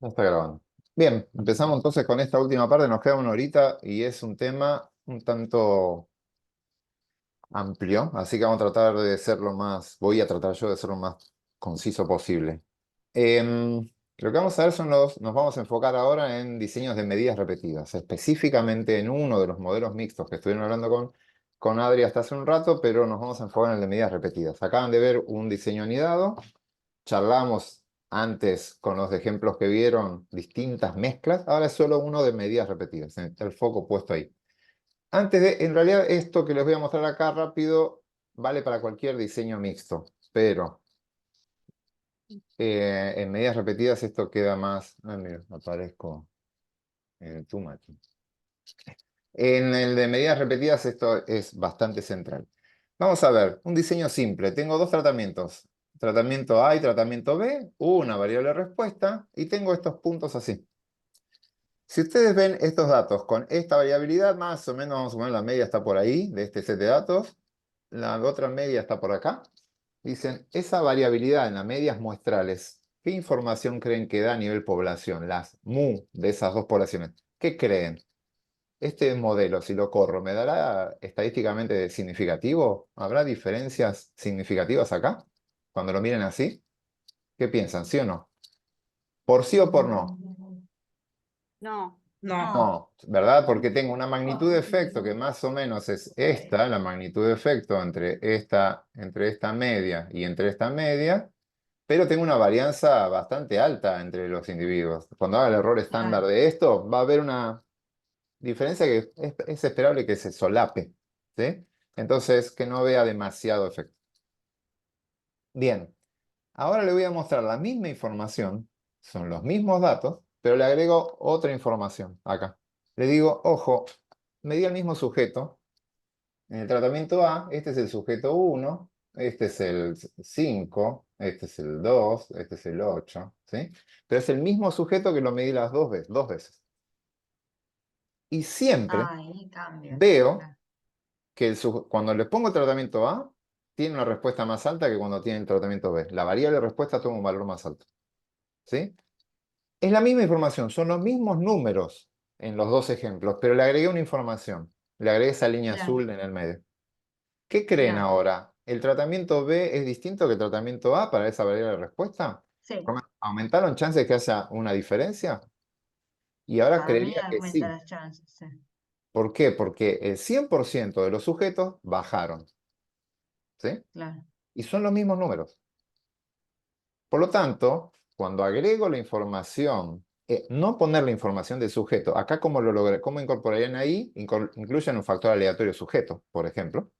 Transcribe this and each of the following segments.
Ya está grabando. Bien, empezamos entonces con esta última parte. Nos queda una horita y es un tema un tanto amplio, así que vamos a tratar de ser voy a tratar yo de ser lo más conciso posible. Lo que vamos a ver nos vamos a enfocar ahora en diseños de medidas repetidas, específicamente en uno de los modelos mixtos que estuvieron hablando con Adri hasta hace un rato, pero nos vamos a enfocar en el de medidas repetidas. Acaban de ver un diseño anidado. Charlamos antes con los ejemplos que vieron distintas mezclas, ahora es solo uno de medidas repetidas, el foco puesto ahí. En realidad esto que les voy a mostrar acá rápido vale para cualquier diseño mixto, pero en medidas repetidas esto queda más. Mira, aparezco too much. En el de medidas repetidas esto es bastante central. Vamos a ver, un diseño simple. Tengo dos tratamientos. Tratamiento A y tratamiento B, una variable de respuesta, y tengo estos puntos así. Si ustedes ven estos datos con esta variabilidad, más o menos la media está por ahí, de este set de datos. La otra media está por acá. Dicen, esa variabilidad en las medias muestrales, ¿qué información creen que da a nivel población? Las mu de esas dos poblaciones. ¿Qué creen? Este modelo, si lo corro, ¿me dará estadísticamente significativo? ¿Habrá diferencias significativas acá? Cuando lo miren así, ¿qué piensan? ¿Sí o no? ¿Por sí o por no? No, No, No, ¿verdad? Porque tengo una magnitud de efecto que más o menos es esta, la magnitud de efecto entre esta media y entre esta media, pero tengo una varianza bastante alta entre los individuos. Cuando haga el error estándar claro. de esto, va a haber una diferencia que es esperable que se solape, ¿sí? Entonces, que no vea demasiado efecto. Bien, ahora le voy a mostrar la misma información, son los mismos datos, pero le agrego otra información acá. Le digo, ojo, me dio el mismo sujeto. En el tratamiento A, este es el sujeto 1, este es el 5, este es el 2, este es el 8, ¿sí? Pero es el mismo sujeto que lo medí las dos veces. Y siempre Ahí cambia. veo Claro. que cuando le pongo el tratamiento A, tiene una respuesta más alta que cuando tiene el tratamiento B. La variable de respuesta toma un valor más alto, ¿sí? Es la misma información, son los mismos números en los dos ejemplos, pero le agregué una información. Le agregué esa línea Claro, azul en el medio. ¿Qué creen claro. ahora? ¿El tratamiento B es distinto que el tratamiento A para esa variable de respuesta? Sí, ¿Aumentaron chances que haya una diferencia? Y ahora para mí creería que aumenta sí. las chances. Sí, ¿Por qué? Porque el 100% de los sujetos bajaron, ¿sí? claro, Y son los mismos números. Por lo tanto, cuando agrego la información, no poner la información del sujeto, acá cómo lo logré, cómo incorporarían ahí, incluyen un factor aleatorio sujeto, por ejemplo,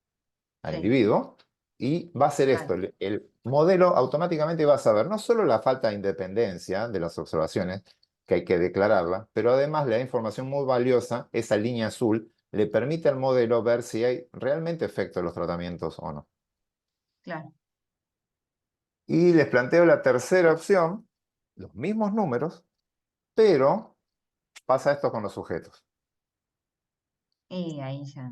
al sí, individuo, y va a ser esto, claro, el modelo automáticamente va a saber no solo la falta de independencia de las observaciones, que hay que declararla, pero además le da información muy valiosa, esa línea azul, le permite al modelo ver si hay realmente efecto de los tratamientos o no. claro. Y les planteo la tercera opción, los mismos números, pero pasa esto con los sujetos. Y ahí ya.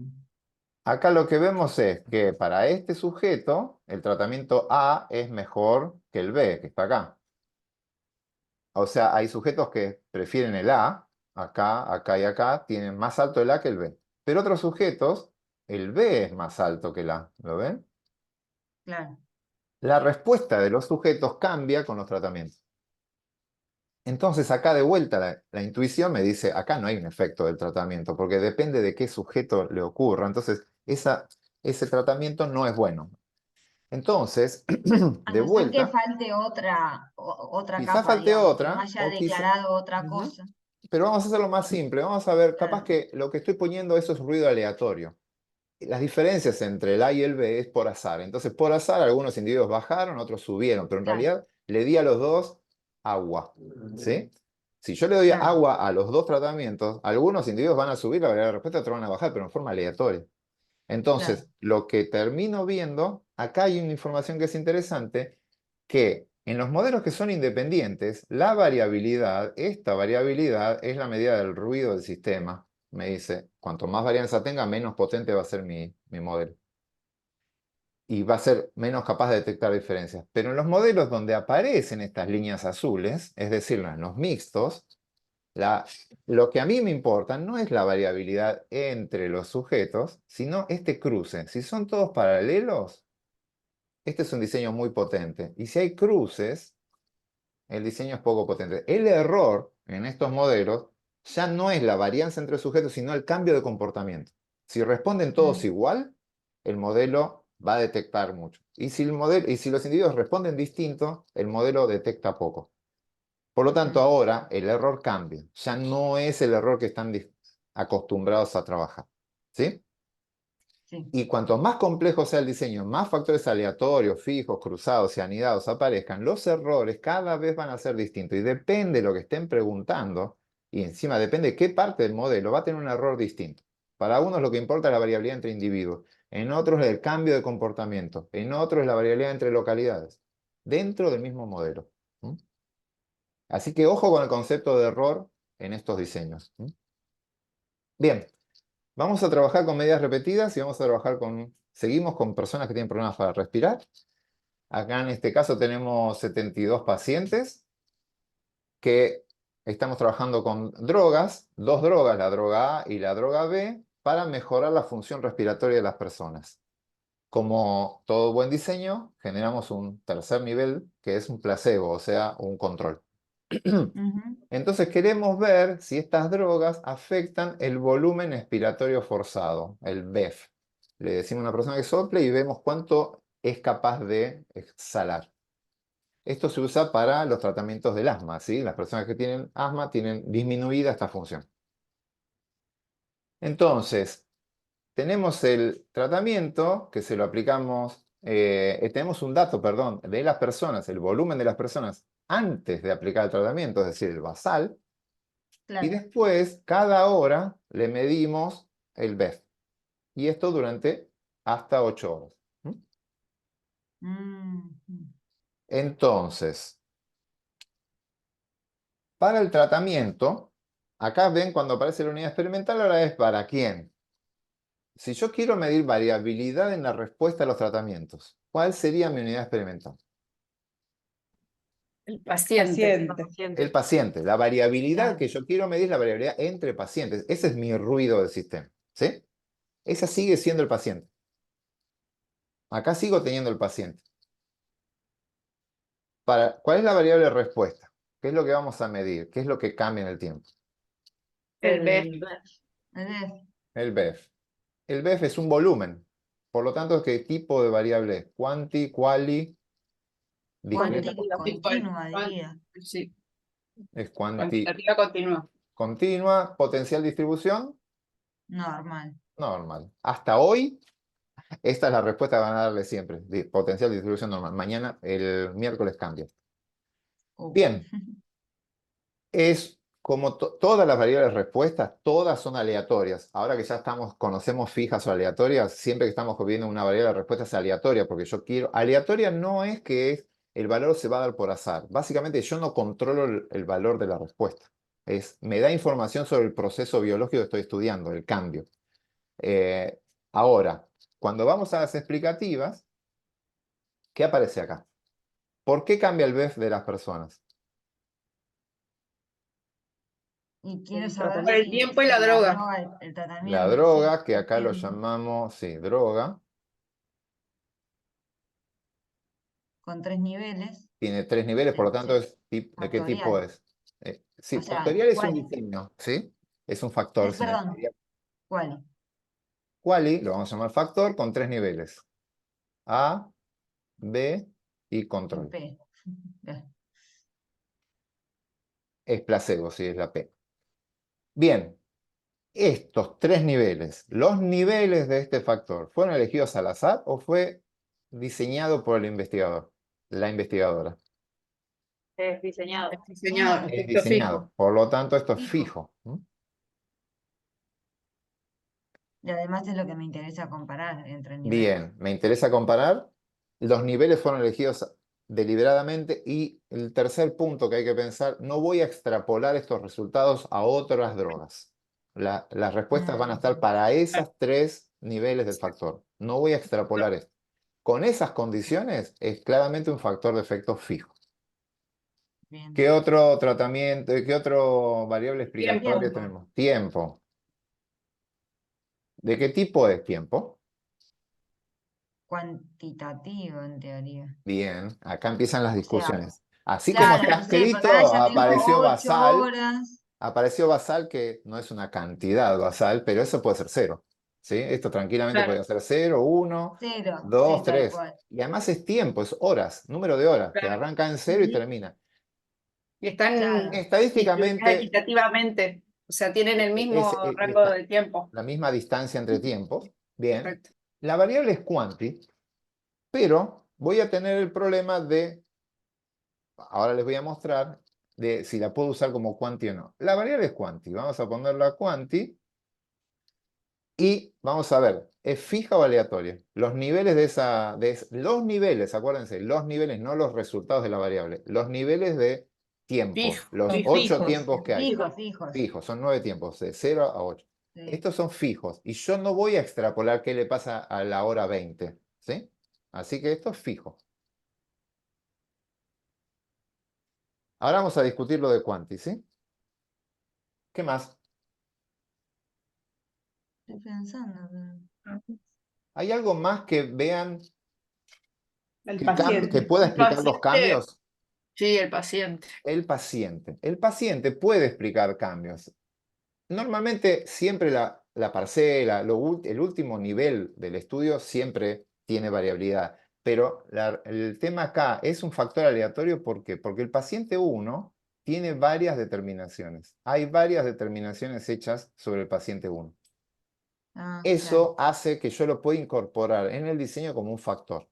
Acá lo que vemos es que para este sujeto, el tratamiento A es mejor que el B, que está acá. O sea, hay sujetos que prefieren el A, acá y acá, tienen más alto el A que el B. Pero otros sujetos, el B es más alto que el A. ¿Lo ven? Claro, La respuesta de los sujetos cambia con los tratamientos. Entonces acá de vuelta la intuición me dice, acá no hay un efecto del tratamiento, porque depende de qué sujeto le ocurra. Entonces ese tratamiento no es bueno. Entonces, a de no ser que vuelta, falte otra quizá capa, falte digamos, que no otra, haya declarado otra Ujú. cosa. Pero vamos a hacerlo más simple. Vamos a ver, capaz Claro, que lo que estoy poniendo eso es ruido aleatorio. Las diferencias entre el A y el B es por azar. Entonces, por azar, algunos individuos bajaron, otros subieron, pero en claro, realidad le di a los dos agua. ¿Sí? Si yo le doy claro, agua a los dos tratamientos, algunos individuos van a subir la variable de respuesta, otros van a bajar, pero en forma aleatoria. claro. Entonces, lo que termino viendo, acá hay una información que es interesante, que en los modelos que son independientes, la variabilidad, esta variabilidad es la medida del ruido del sistema. Me dice, cuanto más varianza tenga, menos potente va a ser mi modelo. y va a ser menos capaz de detectar diferencias. Pero en los modelos donde aparecen estas líneas azules, es decir, en los mixtos, lo que a mí me importa no es la variabilidad entre los sujetos, sino este cruce. Si son todos paralelos, este es un diseño muy potente. Y si hay cruces, el diseño es poco potente. El error en estos modelos ya no es la varianza entre sujetos, sino el cambio de comportamiento. Si responden todos igual, el modelo va a detectar mucho. Y si los individuos responden distinto, el modelo detecta poco. Por lo tanto, ahora el error cambia. Ya no es el error que están acostumbrados a trabajar. ¿Sí? Sí. Y cuanto más complejo sea el diseño, más factores aleatorios, fijos, cruzados y anidados aparezcan, los errores cada vez van a ser distintos. Y depende de lo que estén preguntando, y encima depende de qué parte del modelo, va a tener un error distinto. Para unos lo que importa es la variabilidad entre individuos, en otros el cambio de comportamiento, en otros la variabilidad entre localidades, dentro del mismo modelo. Así que ojo con el concepto de error en estos diseños. Bien, vamos a trabajar con medidas repetidas y vamos a trabajar seguimos con personas que tienen problemas para respirar. Acá en este caso tenemos 72 pacientes que estamos trabajando con drogas, dos drogas, la droga A y la droga B, para mejorar la función respiratoria de las personas. Como todo buen diseño, generamos un tercer nivel que es un placebo, o sea, un control. Entonces queremos ver si estas drogas afectan el volumen expiratorio forzado, el BEF. Le decimos a una persona que sople y vemos cuánto es capaz de exhalar. Esto se usa para los tratamientos del asma, ¿sí? Las personas que tienen asma tienen disminuida esta función. Entonces, tenemos el tratamiento que se lo aplicamos, tenemos un dato, perdón, de las personas, el volumen de las personas antes de aplicar el tratamiento, es decir, el basal. Y Claro. después, cada hora, le medimos el BEF. Y esto durante hasta 8 horas. Entonces, para el tratamiento, acá ven cuando aparece la unidad experimental, ahora es para quién. Si yo quiero medir variabilidad en la respuesta a los tratamientos, ¿cuál sería mi unidad experimental? El paciente. El paciente. La variabilidad Claro. que yo quiero medir es la variabilidad entre pacientes. Ese es mi ruido del sistema. ¿Sí? Esa sigue siendo el paciente. Acá sigo teniendo el paciente. ¿Cuál es la variable de respuesta? ¿Qué es lo que vamos a medir? ¿Qué es lo que cambia en el tiempo? El BEF. El BEF. El BEF es un volumen. Por lo tanto, ¿qué tipo de variable es? Quanti, quali, discreta. Continua, diría. Sí, Es quanti cuantitativa continua. continua, potencial distribución, Normal. normal. Hasta hoy, esta es la respuesta que van a darle siempre. Potencial distribución normal. Mañana, el miércoles cambia. Bien. Es como todas las variables respuestas, todas son aleatorias. Ahora que ya conocemos fijas o aleatorias, siempre que estamos viendo una variable de respuesta es aleatoria, porque yo quiero. Aleatoria no es que el valor se va a dar por azar. Básicamente yo no controlo el valor de la respuesta. Me da información sobre el proceso biológico que estoy estudiando, el cambio. Ahora, cuando vamos a las explicativas, ¿qué aparece acá? ¿Por qué cambia el BEF de las personas? Y quiero Por saber el si tiempo y la droga. el La tratamiento, droga, sí, que acá lo entiendo. llamamos, sí, droga. Con 3 niveles. Tiene 3 niveles, por lo tanto, ¿de qué tipo Factorial. es? Sí, O sea, factorial es un ¿cuál? diseño, ¿sí? Es un factor. Perdón, ¿cuál? Quali, lo vamos a llamar factor, con 3 niveles. A, B y Y control. P. Es placebo, sí, es la P. Bien, estos 3 niveles, los niveles de este factor, ¿fueron elegidos al azar o fue diseñado por el investigador, la investigadora? Es diseñado. Diseñado, Es efecto diseñado, fijo. por lo tanto esto es Fijo. fijo. Y además es lo que me interesa comparar entre niveles. Bien, me interesa comparar. Los niveles fueron elegidos deliberadamente y el tercer punto que hay que pensar, no voy a extrapolar estos resultados a otras drogas. Las respuestas van a estar para esos 3 niveles del factor. No voy a extrapolar esto. con esas condiciones, es claramente un factor de efecto fijo. Bien. ¿Qué otro tratamiento, qué otro variable explicatoria Tiempo. tenemos? Tiempo. ¿De qué tipo es tiempo? Cuantitativo, en teoría. Bien, acá empiezan las O sea, discusiones. Así como claro, está no sé, escrito, porque ahora ya tengo apareció 8 basal. horas. Apareció basal, que no es una cantidad basal, pero eso puede ser 0. ¿Sí? Esto tranquilamente Claro. podría ser 0, 1, 0, 2, sí, tal 3. cual. Y además es tiempo, es horas, número de horas, que Claro. arranca en 0 y Ujú. termina. Y están Claro. distribuidas Estadísticamente, equitativamente. O sea, tienen el mismo rango de tiempo. la misma distancia entre tiempos. Bien. Correcto. La variable es quanti, pero voy a tener el problema de, ahora les voy a mostrar, de si la puedo usar como quanti o no. La variable es quanti, vamos a ponerla quanti. Y vamos a ver, ¿es fija o aleatoria? Los niveles los niveles, acuérdense, los niveles, no los resultados de la variable, los niveles de tiempo, Fijo, los son 8 fijos. tiempos que hay. Fijos, fijos. Fijos, son 9 tiempos, de 0 a 8. Sí. Estos son fijos y yo no voy a extrapolar qué le pasa a la hora 20, ¿sí? Así que esto es fijo. Ahora vamos a discutir lo de quanti, ¿sí? ¿Qué más? Estoy pensando, pero... ¿Hay algo más que vean El que paciente. pueda El explicar los paciente, cambios? sí, el paciente. El paciente. El paciente puede explicar cambios. Normalmente siempre la parcela, el último nivel del estudio siempre tiene variabilidad, pero el tema acá es un factor aleatorio. ¿Por qué? Porque el paciente 1 tiene varias determinaciones. Hay varias determinaciones hechas sobre el paciente 1. Ah, Eso claro. hace que yo lo pueda incorporar en el diseño como un factor.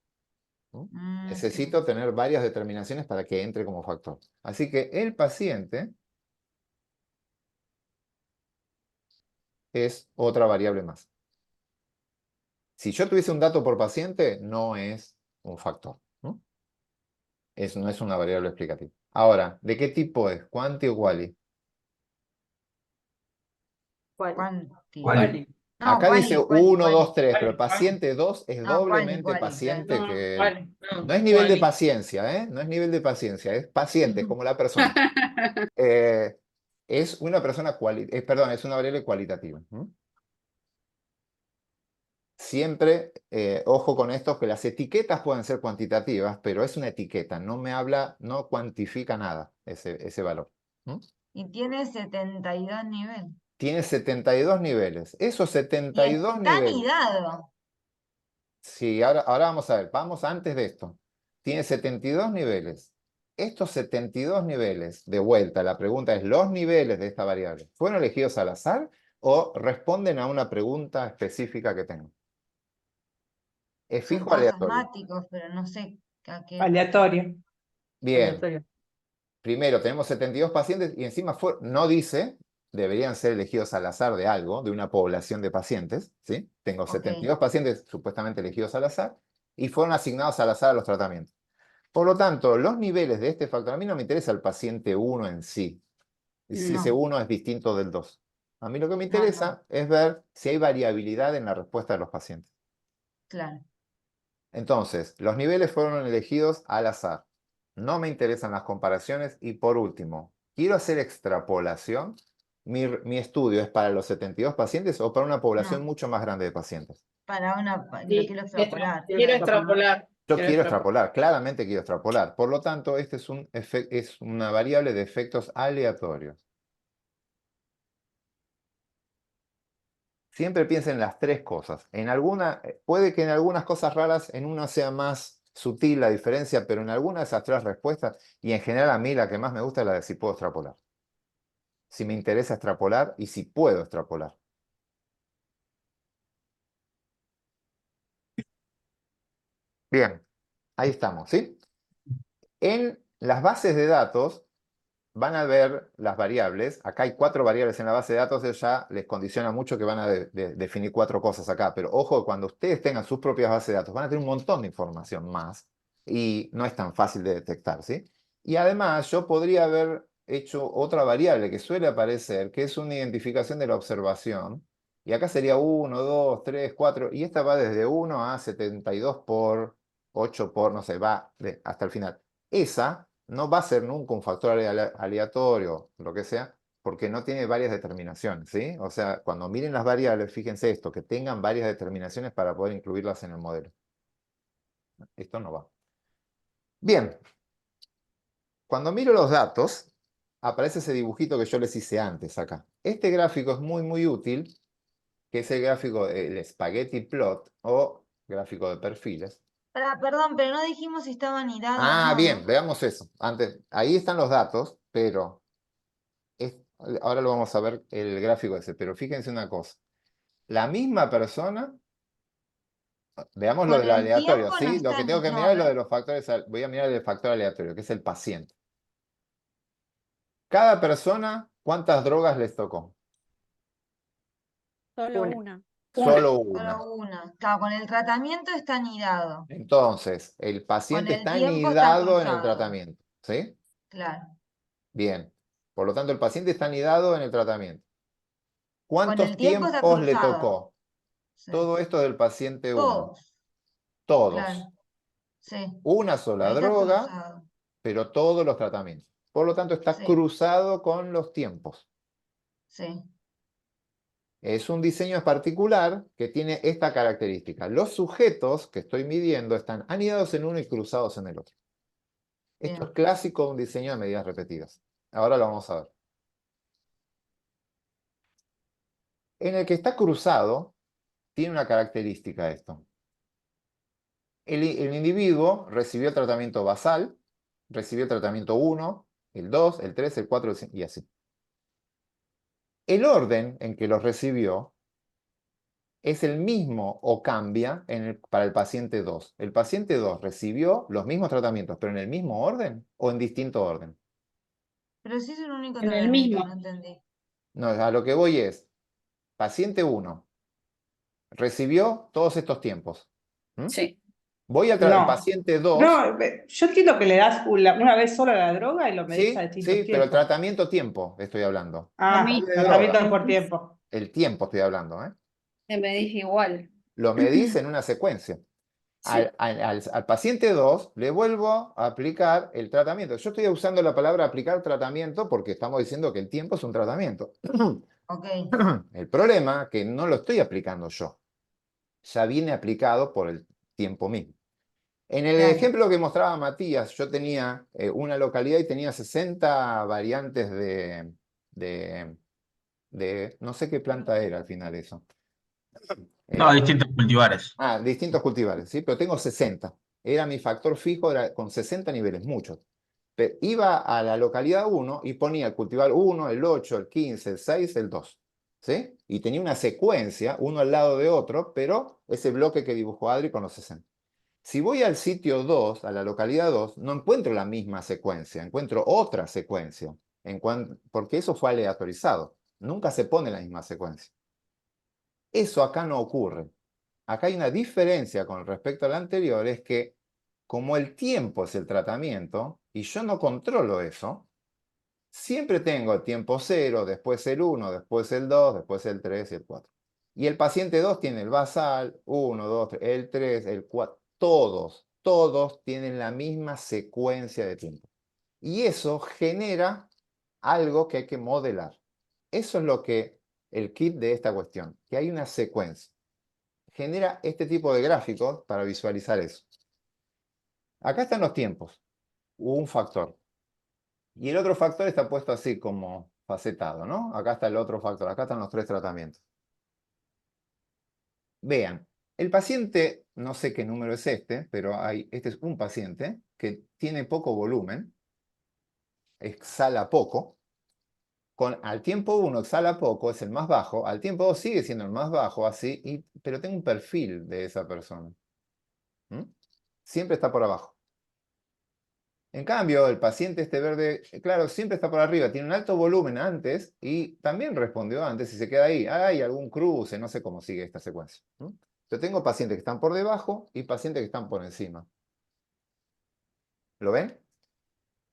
¿No? Sí. Necesito tener varias determinaciones para que entre como factor. Así que el paciente es otra variable más. Si yo tuviese un dato por paciente, no es un factor, ¿no? No es una variable explicativa. Ahora, ¿de qué tipo es? ¿Quanti o quali? ¿Cuál? Quanti. Quali. No, Acá dice quali, 1, quali. 2, 3, pero Quali, paciente 2 es No, doblemente quali, claro. paciente No, que... vale, no, No es nivel de quali. paciencia, ¿eh? No es nivel de paciencia, es paciente, es como la persona. Es una persona perdón, es una variable cualitativa. Siempre, ojo con esto, que las etiquetas pueden ser cuantitativas, pero es una etiqueta, no me habla, no cuantifica nada ese valor. Y tiene 72 niveles. Tiene 72 niveles. Esos Y 72 está niveles. anidado. Sí, ahora vamos a ver, vamos antes de esto. Tiene 72 niveles. Estos 72 niveles, de vuelta, la pregunta es, ¿los niveles de esta variable fueron elegidos al azar o responden a una pregunta específica que tengo? ¿Es Son fijo o todos aleatorio? asmáticos, pero no sé a qué. Aleatorio. Bien, Aleatorio. primero tenemos 72 pacientes y encima no dice, deberían ser elegidos al azar de algo, de una población de pacientes, ¿sí? Tengo Ok. 72 pacientes supuestamente elegidos al azar y fueron asignados al azar a los tratamientos. Por lo tanto, los niveles de este factor, a mí no me interesa el paciente 1 en sí, si ese No. 1 es distinto del 2. A mí lo que me No, interesa es ver si hay variabilidad en la respuesta de los pacientes. claro. Entonces, los niveles fueron elegidos al azar. No me interesan las comparaciones. Y por último, quiero hacer extrapolación. ¿Mi estudio es para los 72 pacientes o para una población No. mucho más grande de pacientes? Lo Sí, quiero extrapolar. quiero extrapolar. Yo quiero extrapolar, claramente quiero extrapolar. Por lo tanto, este es una variable de efectos aleatorios. Siempre piensen en las tres cosas. Puede que en algunas cosas raras, en una sea más sutil la diferencia, pero en algunas de esas tres respuestas, y en general a mí la que más me gusta es la de si puedo extrapolar. Si me interesa extrapolar y si puedo extrapolar. Bien, ahí estamos, ¿sí? En las bases de datos van a ver las variables. Acá hay 4 variables en la base de datos, eso ya les condiciona mucho que van a definir 4 cosas acá. Pero ojo, cuando ustedes tengan sus propias bases de datos, van a tener un montón de información más y no es tan fácil de detectar, ¿sí? Y además yo podría haber hecho otra variable que suele aparecer, que es una identificación de la observación. Y acá sería 1, 2, 3, 4, y esta va desde 1 a 72 por 8 por, no sé, va hasta el final. Esa no va a ser nunca un factor aleatorio, lo que sea, porque no tiene varias determinaciones, ¿sí? O sea, cuando miren las variables, fíjense esto, que tengan varias determinaciones para poder incluirlas en el modelo. Esto no va. Bien. Cuando miro los datos, aparece ese dibujito que yo les hice antes acá. Este gráfico es muy, muy útil, que es el gráfico del spaghetti plot o gráfico de perfiles. Perdón, pero no dijimos si estaba anidado o Ah, no, bien, ¿no? veamos eso. Antes, ahí están los datos, pero ahora lo vamos a ver el gráfico ese. Pero fíjense una cosa. La misma persona, veamos lo Con del el aleatorio, tiempo no ¿sí? Lo está que tengo ni... que No, a mirar es lo de ver. los factores. Voy a mirar el factor aleatorio, que es el paciente. Cada persona, ¿cuántas drogas les tocó? Solo Una. una. Solo una. Solo una. Claro, con el tratamiento está anidado. Entonces, el Con paciente el está tiempo está anidado en el cruzado. tratamiento, ¿sí? Claro. Bien. Por lo tanto, el paciente está anidado en el tratamiento. Con el ¿Cuántos tiempo está tiempos le cruzado. tocó? Sí. Todo esto del paciente 1. Todos. Todos. Claro. Sí. Una Ahí sola está droga, cruzado. pero todos los tratamientos. Por lo tanto, está Sí. cruzado con los tiempos. Sí. Es un diseño particular que tiene esta característica. Los sujetos que estoy midiendo están anidados en uno y cruzados en el otro. Esto es Bien. clásico de un diseño de medidas repetidas. Ahora lo vamos a ver. En el que está cruzado, tiene una característica esto. El individuo recibió el tratamiento basal, recibió el tratamiento 1, el 2, el 3, el 4 y así. El orden en que los recibió es el mismo o cambia para el paciente 2. ¿El paciente 2 recibió los mismos tratamientos, pero en el mismo orden o en distinto orden? Pero sí es un único En el tratamiento, mismo. no entendí. No, a lo que voy es, paciente 1 recibió todos estos tiempos. ¿Mm? Sí. Voy al No. paciente 2. No, yo entiendo que le das una vez sola la droga y lo medís a Sí, distintos sí, pero el tiempos. tratamiento tiempo estoy hablando. Lo Ah, No de mismo. droga. tratamiento por tiempo. El tiempo estoy hablando, ¿eh? Te medís igual. Lo medís en una secuencia. Sí. Al paciente 2 le vuelvo a aplicar el tratamiento. Yo estoy usando la palabra aplicar tratamiento porque estamos diciendo que el tiempo es un tratamiento. Ok. El problema es que no lo estoy aplicando yo. Ya viene aplicado por el tiempo mismo. En el Claro. ejemplo que mostraba Matías, yo tenía una localidad y tenía 60 variantes no sé qué planta era al final eso. No, distintos cultivares. Distintos cultivares, ¿sí? Pero tengo 60. Era mi factor fijo, era con 60 niveles, muchos. Pero iba a la localidad 1 y ponía el cultivar 1, el 8, el 15, el 6, el 2. ¿Sí? Y tenía una secuencia, uno al lado de otro, pero ese bloque que dibujó Adri con los 60. Si voy al sitio 2, a la localidad 2, no encuentro la misma secuencia, encuentro otra secuencia, porque eso fue aleatorizado. Nunca se pone la misma secuencia. Eso acá no ocurre. Acá hay una diferencia con respecto al anterior, es que como el tiempo es el tratamiento y yo no controlo eso, siempre tengo el tiempo 0, después el 1, después el 2, después el 3 y el 4. Y el paciente 2 tiene el basal, 1, 2, 3, el 3, el 4, todos tienen la misma secuencia de tiempo. Y eso genera algo que hay que modelar. Eso es lo que el kit de esta cuestión, que hay una secuencia. Genera este tipo de gráficos para visualizar eso. Acá están los tiempos, un factor. Y el otro factor está puesto así como facetado, ¿no? Acá está el otro factor, acá están los 3 tratamientos. Vean, el paciente, no sé qué número es este, pero este es un paciente que tiene poco volumen, exhala poco. Al tiempo 1 exhala poco, es el más bajo, al tiempo 2 sigue siendo el más bajo, así, pero tengo un perfil de esa persona. ¿Mm? Siempre está por abajo. En cambio, el paciente este verde, claro, siempre está por arriba, tiene un alto volumen antes y también respondió antes y se queda ahí. Hay algún cruce, no sé cómo sigue esta secuencia. Yo tengo pacientes que están por debajo y pacientes que están por encima. ¿Lo ven?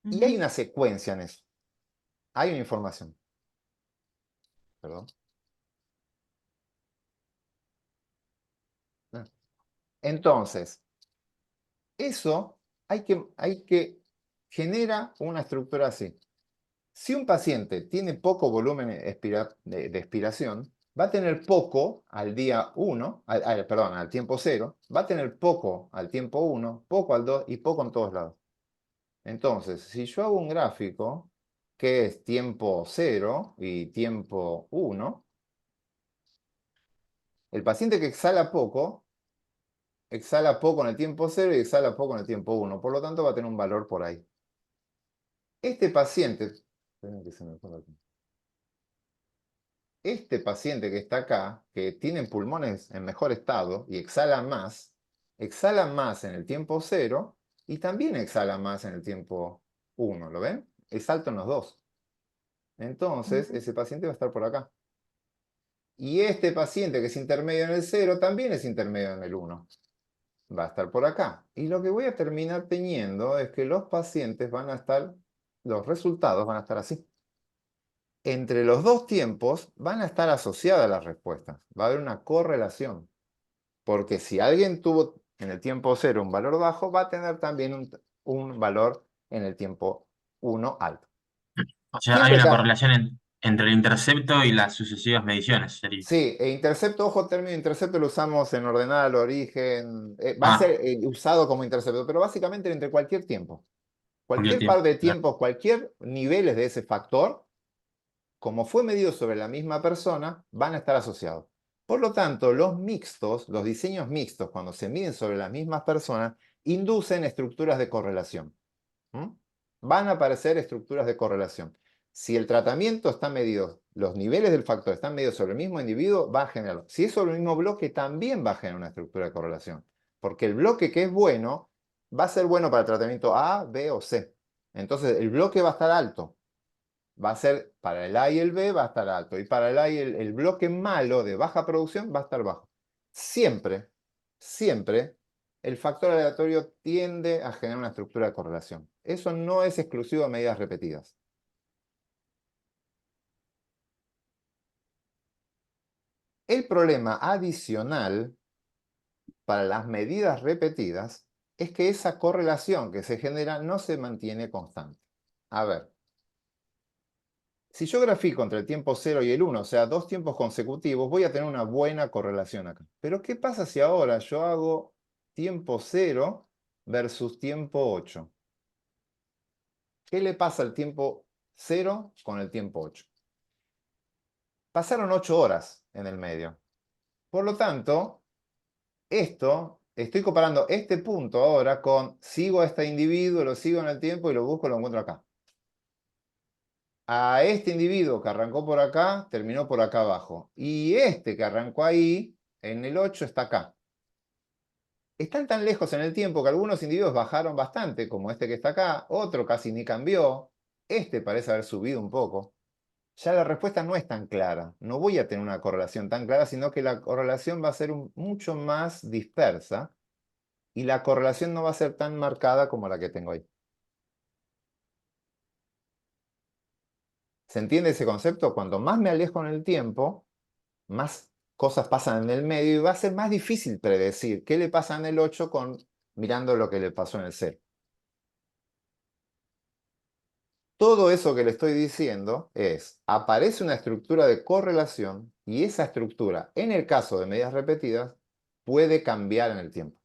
Y hay Ujú. una secuencia en eso. Hay una información. Perdón. Entonces, Eso genera una estructura así. Si un paciente tiene poco volumen de expiración, va a tener poco al día 1, perdón, al tiempo 0, va a tener poco al tiempo 1, poco al 2 y poco en todos lados. Entonces, si yo hago un gráfico que es tiempo 0 y tiempo 1, el paciente que exhala poco en el tiempo 0 y exhala poco en el tiempo 1. Por lo tanto, va a tener un valor por ahí. Este paciente, esperen que se me fue aquí. Este paciente que está acá, que tiene pulmones en mejor estado y exhala más en el tiempo 0 y también exhala más en el tiempo 1. ¿Lo ven? Es alto en los dos. Entonces, ese paciente va a estar por acá. Y este paciente que es intermedio en el 0 también es intermedio en el 1. Va a estar por acá. Y lo que voy a terminar teniendo es que los pacientes van a estar, los resultados van a estar así. Entre los dos tiempos van a estar asociadas las respuestas. Va a haber una correlación. Porque si alguien tuvo en el tiempo 0 un valor bajo, va a tener también un valor en el tiempo 1 alto. O sea, hay Siempre una está. correlación entre el intercepto y las sucesivas mediciones, sería. Sí, intercepto, ojo, término intercepto lo usamos en ordenal, origen, va a Ah, ser usado como intercepto, pero básicamente entre cualquier tiempo. cualquier Cualquier par tiempo. de Claro. tiempos, cualquier niveles de ese factor, como fue medido sobre la misma persona, van a estar asociados. Por lo tanto, los mixtos, los diseños mixtos, cuando se miden sobre las mismas personas, inducen estructuras de correlación. ¿Mm? Van a aparecer estructuras de correlación. Si el tratamiento está medido, los niveles del factor están medidos sobre el mismo individuo, va a generarlo. Si es sobre el mismo bloque, también va a generar una estructura de correlación. Porque el bloque que es bueno, va a ser bueno para el tratamiento A, B o C. Entonces, el bloque va a estar alto. Va a ser, para el A y el B va a estar alto. Y para el A y el bloque malo de baja producción va a estar bajo. Siempre, siempre, el factor aleatorio tiende a generar una estructura de correlación. Eso no es exclusivo de medidas repetidas. El problema adicional para las medidas repetidas es que esa correlación que se genera no se mantiene constante. A ver, si yo grafico entre el tiempo 0 y el 1, o sea, dos tiempos consecutivos, voy a tener una buena correlación acá. Pero ¿qué pasa si ahora yo hago tiempo 0 versus tiempo 8? ¿Qué le pasa al tiempo 0 con el tiempo 8? Pasaron 8 horas en el medio. Por lo tanto, estoy comparando este punto ahora con sigo a este individuo, lo sigo en el tiempo y lo busco y lo encuentro acá. A este individuo que arrancó por acá, terminó por acá abajo. Y este que arrancó ahí, en el 8 está acá. Están tan lejos en el tiempo que algunos individuos bajaron bastante, como este que está acá, otro casi ni cambió, este parece haber subido un poco. Ya la respuesta no es tan clara. No voy a tener una correlación tan clara, sino que la correlación va a ser mucho más dispersa y la correlación no va a ser tan marcada como la que tengo ahí. ¿Se entiende ese concepto? Cuanto más me alejo en el tiempo, más cosas pasan en el medio y va a ser más difícil predecir qué le pasa en el 8 mirando lo que le pasó en el 0. Todo eso que le estoy diciendo aparece una estructura de correlación y esa estructura, en el caso de medidas repetidas, puede cambiar en el tiempo.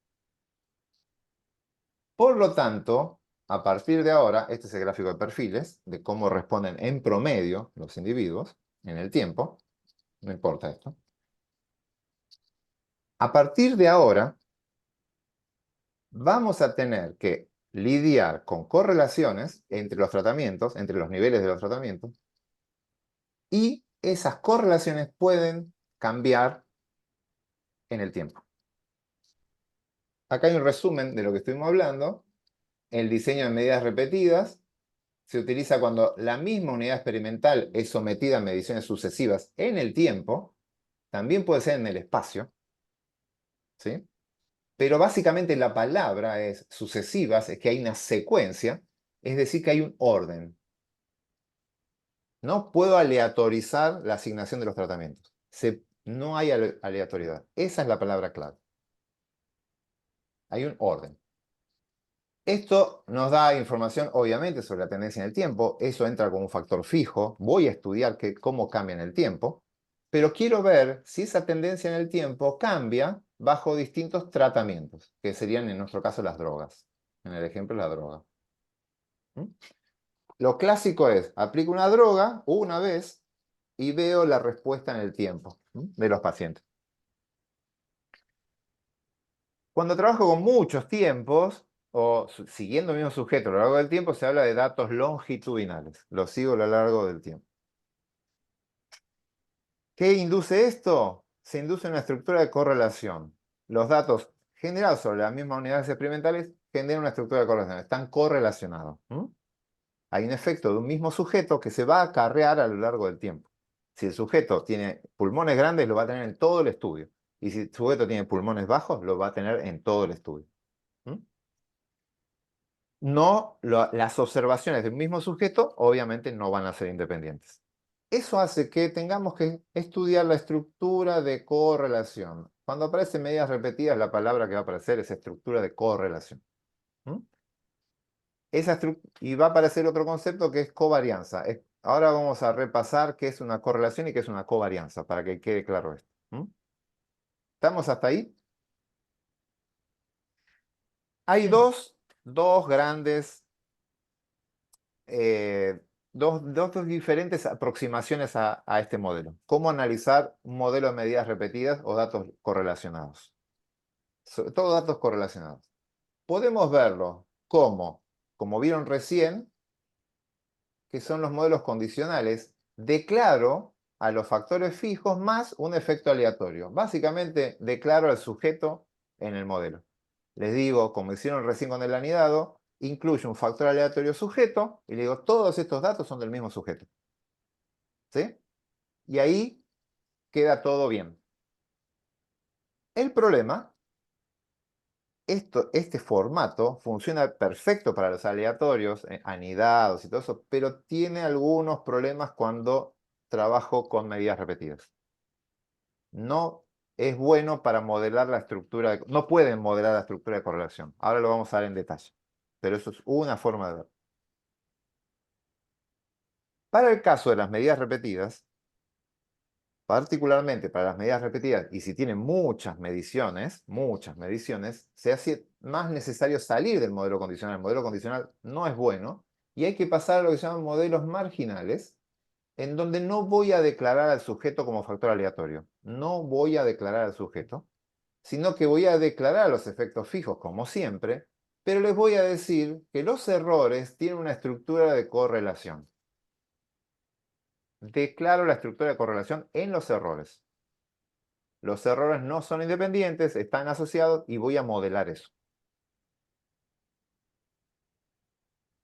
Por lo tanto, a partir de ahora, este es el gráfico de perfiles, de cómo responden en promedio los individuos en el tiempo, no importa esto. A partir de ahora, vamos a tener que lidiar con correlaciones entre los tratamientos, entre los niveles de los tratamientos, y esas correlaciones pueden cambiar en el tiempo. Acá hay un resumen de lo que estuvimos hablando. El diseño de medidas repetidas se utiliza cuando la misma unidad experimental es sometida a mediciones sucesivas en el tiempo, también puede ser en el espacio, ¿sí? Pero básicamente la palabra es sucesivas, es que hay una secuencia, es decir, que hay un orden. No puedo aleatorizar la asignación de los tratamientos. No hay aleatoriedad. Esa es la palabra clave. Hay un orden. Esto nos da información, obviamente, sobre la tendencia en el tiempo. Eso entra como un factor fijo. Voy a estudiar cómo cambia en el tiempo. Pero quiero ver si esa tendencia en el tiempo cambia bajo distintos tratamientos, que serían en nuestro caso las drogas. En el ejemplo, la droga. ¿Mm? Lo clásico es, aplico una droga una vez y veo la respuesta en el tiempo de los pacientes. Cuando trabajo con muchos tiempos, o siguiendo el mismo sujeto a lo largo del tiempo, se habla de datos longitudinales. Los sigo a lo largo del tiempo. ¿Qué induce esto? Se induce una estructura de correlación. Los datos generados sobre las mismas unidades experimentales generan una estructura de correlación. Están correlacionados. Hay un efecto de un mismo sujeto que se va a acarrear a lo largo del tiempo. Si el sujeto tiene pulmones grandes, lo va a tener en todo el estudio. Y si el sujeto tiene pulmones bajos, lo va a tener en todo el estudio. No, las observaciones del mismo sujeto obviamente no van a ser independientes. Eso hace que tengamos que estudiar la estructura de correlación. Cuando aparecen medidas repetidas, la palabra que va a aparecer es estructura de correlación. Y va a aparecer otro concepto que es covarianza. Ahora vamos a repasar qué es una correlación y qué es una covarianza, para que quede claro esto. ¿Estamos hasta ahí? Hay Sí. dos grandes, dos diferentes aproximaciones a este modelo. ¿Cómo analizar un modelo de medidas repetidas o datos correlacionados? Sobre todo datos correlacionados. Podemos verlo como vieron recién, que son los modelos condicionales. Declaro a los factores fijos más un efecto aleatorio. Básicamente, declaro al sujeto en el modelo. Les digo, como hicieron recién con el anidado, incluye un factor aleatorio sujeto y le digo, todos estos datos son del mismo sujeto. ¿Sí? Y ahí queda todo bien. El problema, este formato funciona perfecto para los aleatorios, anidados y todo eso, pero tiene algunos problemas cuando trabajo con medidas repetidas. No es bueno para modelar la estructura, no pueden modelar la estructura de correlación. Ahora lo vamos a ver en detalle. Pero eso es una forma de ver. Para el caso de las medidas repetidas, particularmente para las medidas repetidas, y si tienen muchas mediciones, se hace más necesario salir del modelo condicional. El modelo condicional no es bueno y hay que pasar a lo que se llaman modelos marginales, en donde no voy a declarar al sujeto como factor aleatorio. No voy a declarar al sujeto, sino que voy a declarar los efectos fijos como siempre, pero les voy a decir que los errores tienen una estructura de correlación. Declaro la estructura de correlación en los errores. Los errores no son independientes, están asociados y voy a modelar eso.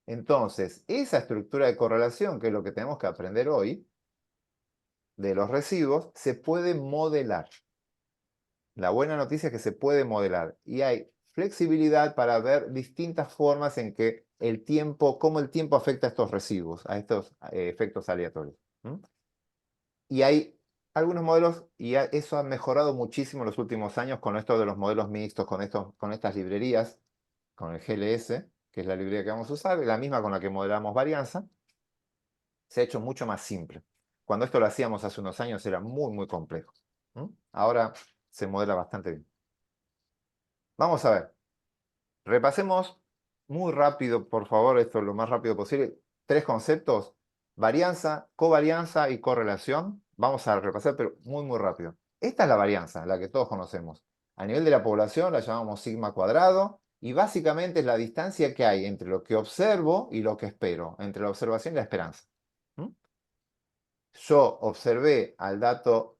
Entonces, esa estructura de correlación, que es lo que tenemos que aprender hoy, de los residuos, se puede modelar. La buena noticia es que se puede modelar y hay flexibilidad para ver distintas formas en que el tiempo, cómo el tiempo afecta a estos residuos, a estos efectos aleatorios. Y hay algunos modelos, y eso ha mejorado muchísimo en los últimos años con esto de los modelos mixtos, con estas librerías, con el GLS, que es la librería que vamos a usar, la misma con la que modelamos varianza, se ha hecho mucho más simple. Cuando esto lo hacíamos hace unos años era muy complejo. Ahora se modela bastante bien. Vamos a ver. Repasemos muy rápido, por favor, esto lo más rápido posible. 3 conceptos: varianza, covarianza y correlación. Vamos a repasar, pero muy rápido. Esta es la varianza, la que todos conocemos. A nivel de la población la llamamos sigma cuadrado y básicamente es la distancia que hay entre lo que observo y lo que espero, entre la observación y la esperanza. Yo observé al dato,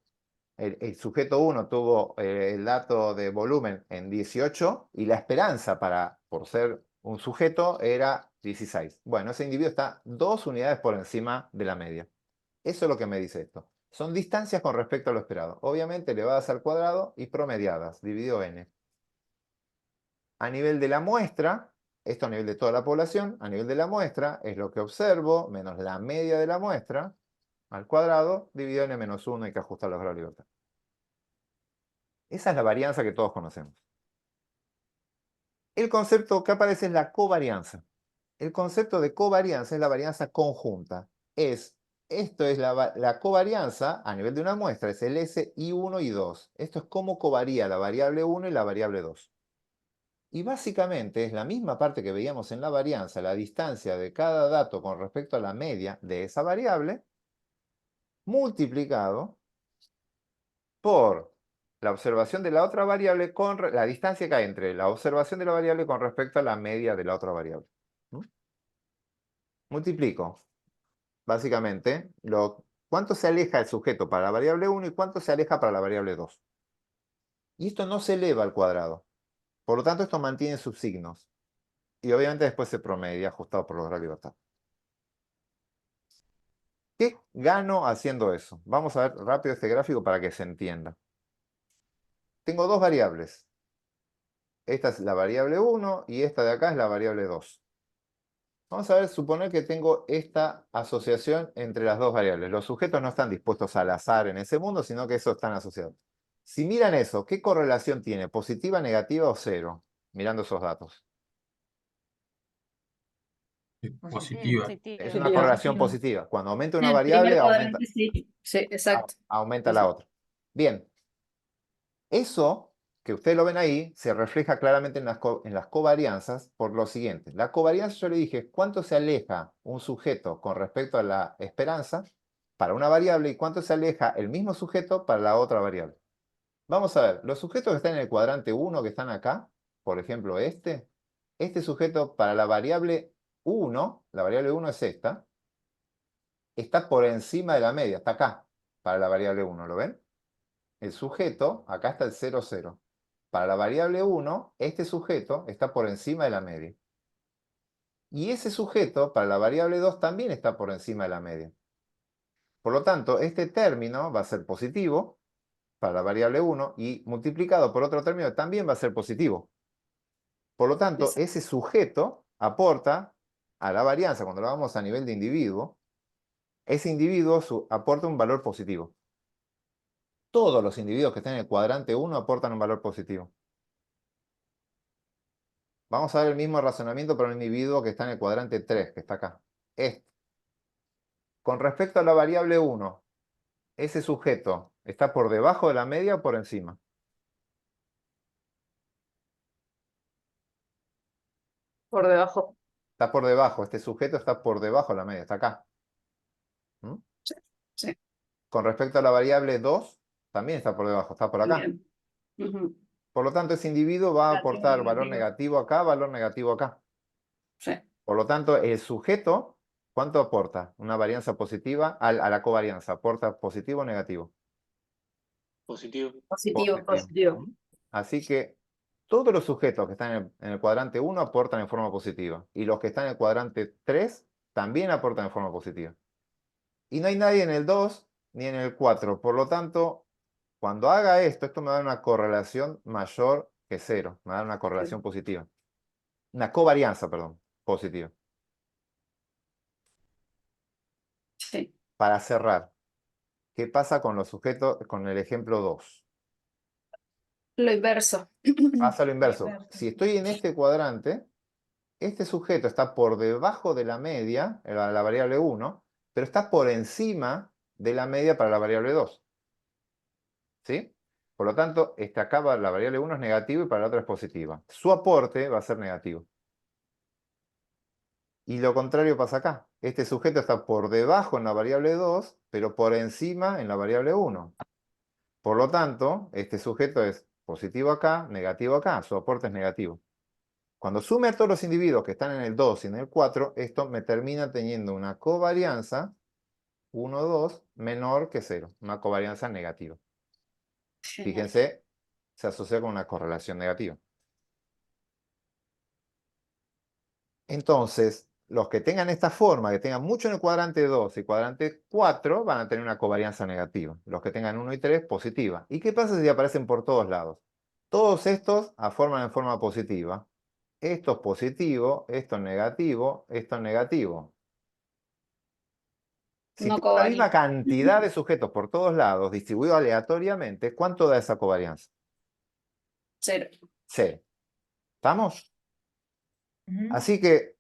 el sujeto 1 tuvo el dato de volumen en 18 y la esperanza por ser un sujeto era 16. Bueno, ese individuo está 2 unidades por encima de la media. Eso es lo que me dice esto. Son distancias con respecto a lo esperado. Obviamente elevadas al cuadrado y promediadas, dividido n. A nivel de la muestra, esto a nivel de toda la población, a nivel de la muestra es lo que observo menos la media de la muestra al cuadrado, dividido n menos 1, hay que ajustar los grados de libertad. Esa es la varianza que todos conocemos. El concepto que aparece es la covarianza. El concepto de covarianza es la varianza conjunta. Esto es la covarianza a nivel de una muestra, es el SI1 y 2. Esto es cómo covaría la variable 1 y la variable 2. Y básicamente es la misma parte que veíamos en la varianza, la distancia de cada dato con respecto a la media de esa variable, multiplicado por la observación de la otra variable con la distancia que hay entre la observación de la variable con respecto a la media de la otra variable. Multiplico, básicamente, cuánto se aleja el sujeto para la variable 1 y cuánto se aleja para la variable 2. Y esto no se eleva al cuadrado. Por lo tanto, esto mantiene sus signos. Y obviamente después se promedia ajustado por lograr libertad. ¿Qué gano haciendo eso? Vamos a ver rápido este gráfico para que se entienda. Tengo dos variables. Esta es la variable 1 y esta de acá es la variable 2. Vamos a ver, suponer que tengo esta asociación entre las dos variables. Los sujetos no están dispuestos al azar en ese mundo, sino que eso están asociados. Si miran eso, ¿qué correlación tiene? ¿Positiva, negativa o cero? Mirando esos datos. Positiva. Es una correlación positiva. Cuando aumenta En una el variable, primer aumenta, cuadrante, sí. Sí, exacto. aumenta la otra. Bien. Eso que ustedes lo ven ahí se refleja claramente en las covarianzas por lo siguiente. La covarianza, yo le dije, cuánto se aleja un sujeto con respecto a la esperanza para una variable y cuánto se aleja el mismo sujeto para la otra variable. Vamos a ver, los sujetos que están en el cuadrante 1, que están acá, por ejemplo este sujeto para la variable 1, la variable 1 es esta, está por encima de la media, está acá, para la variable 1, ¿lo ven? El sujeto, acá está el 0, 0. Para la variable 1, este sujeto está por encima de la media. Y ese sujeto, para la variable 2, también está por encima de la media. Por lo tanto, este término va a ser positivo para la variable 1 y multiplicado por otro término también va a ser positivo. Por lo tanto, ese sujeto aporta a la varianza, cuando lo vamos a nivel de individuo, ese individuo aporta un valor positivo. Todos los individuos que están en el cuadrante 1 aportan un valor positivo. Vamos a ver el mismo razonamiento para un individuo que está en el cuadrante 3, que está acá. Con respecto a la variable 1, ¿ese sujeto está por debajo de la media o por encima? Por debajo. Está por debajo, este sujeto está por debajo de la media, está acá. ¿Mm? Sí. Con respecto a la variable 2, también está por debajo, está por acá. Bien. Ujú. Por lo tanto, ese individuo va a Negativo, aportar valor negativo. negativo acá, valor negativo acá. Sí. Por lo tanto, el sujeto, ¿cuánto aporta? Una varianza positiva a la covarianza. ¿Aporta positivo o negativo? Positivo. Positivo. Positivo. Así que todos los sujetos que están en el cuadrante 1 aportan en forma positiva. Y los que están en el cuadrante 3 también aportan en forma positiva. Y no hay nadie en el 2 ni en el 4. Por lo tanto, cuando haga esto me va a dar una correlación mayor que 0. Me va a dar una correlación positiva. Una covarianza, perdón, positiva. Sí. Para cerrar, ¿qué pasa con los sujetos, con el ejemplo 2? Lo inverso. Pasa lo inverso. Si estoy en este cuadrante, este sujeto está por debajo de la media, la variable 1, pero está por encima de la media para la variable 2. ¿Sí? Por lo tanto, acá la variable 1 es negativa y para la otra es positiva. Su aporte va a ser negativo. Y lo contrario pasa acá. Este sujeto está por debajo en la variable 2, pero por encima en la variable 1. Por lo tanto, este sujeto es positivo acá, negativo acá. Su aporte es negativo. Cuando sume a todos los individuos que están en el 2 y en el 4, esto me termina teniendo una covarianza 1, 2 menor que 0. Una covarianza negativa. Fíjense, se asocia con una correlación negativa. Entonces, los que tengan esta forma, que tengan mucho en el cuadrante 2 y cuadrante 4, van a tener una covarianza negativa. Los que tengan 1 y 3, positiva. ¿Y qué pasa si aparecen por todos lados? Todos estos forman en forma positiva. Esto es positivo, esto es negativo, esto es negativo. Si No tengo la misma covaria. cantidad de sujetos por todos lados, distribuidos aleatoriamente, ¿cuánto da esa covarianza? 0. 0. ¿Estamos? Ujú. Así que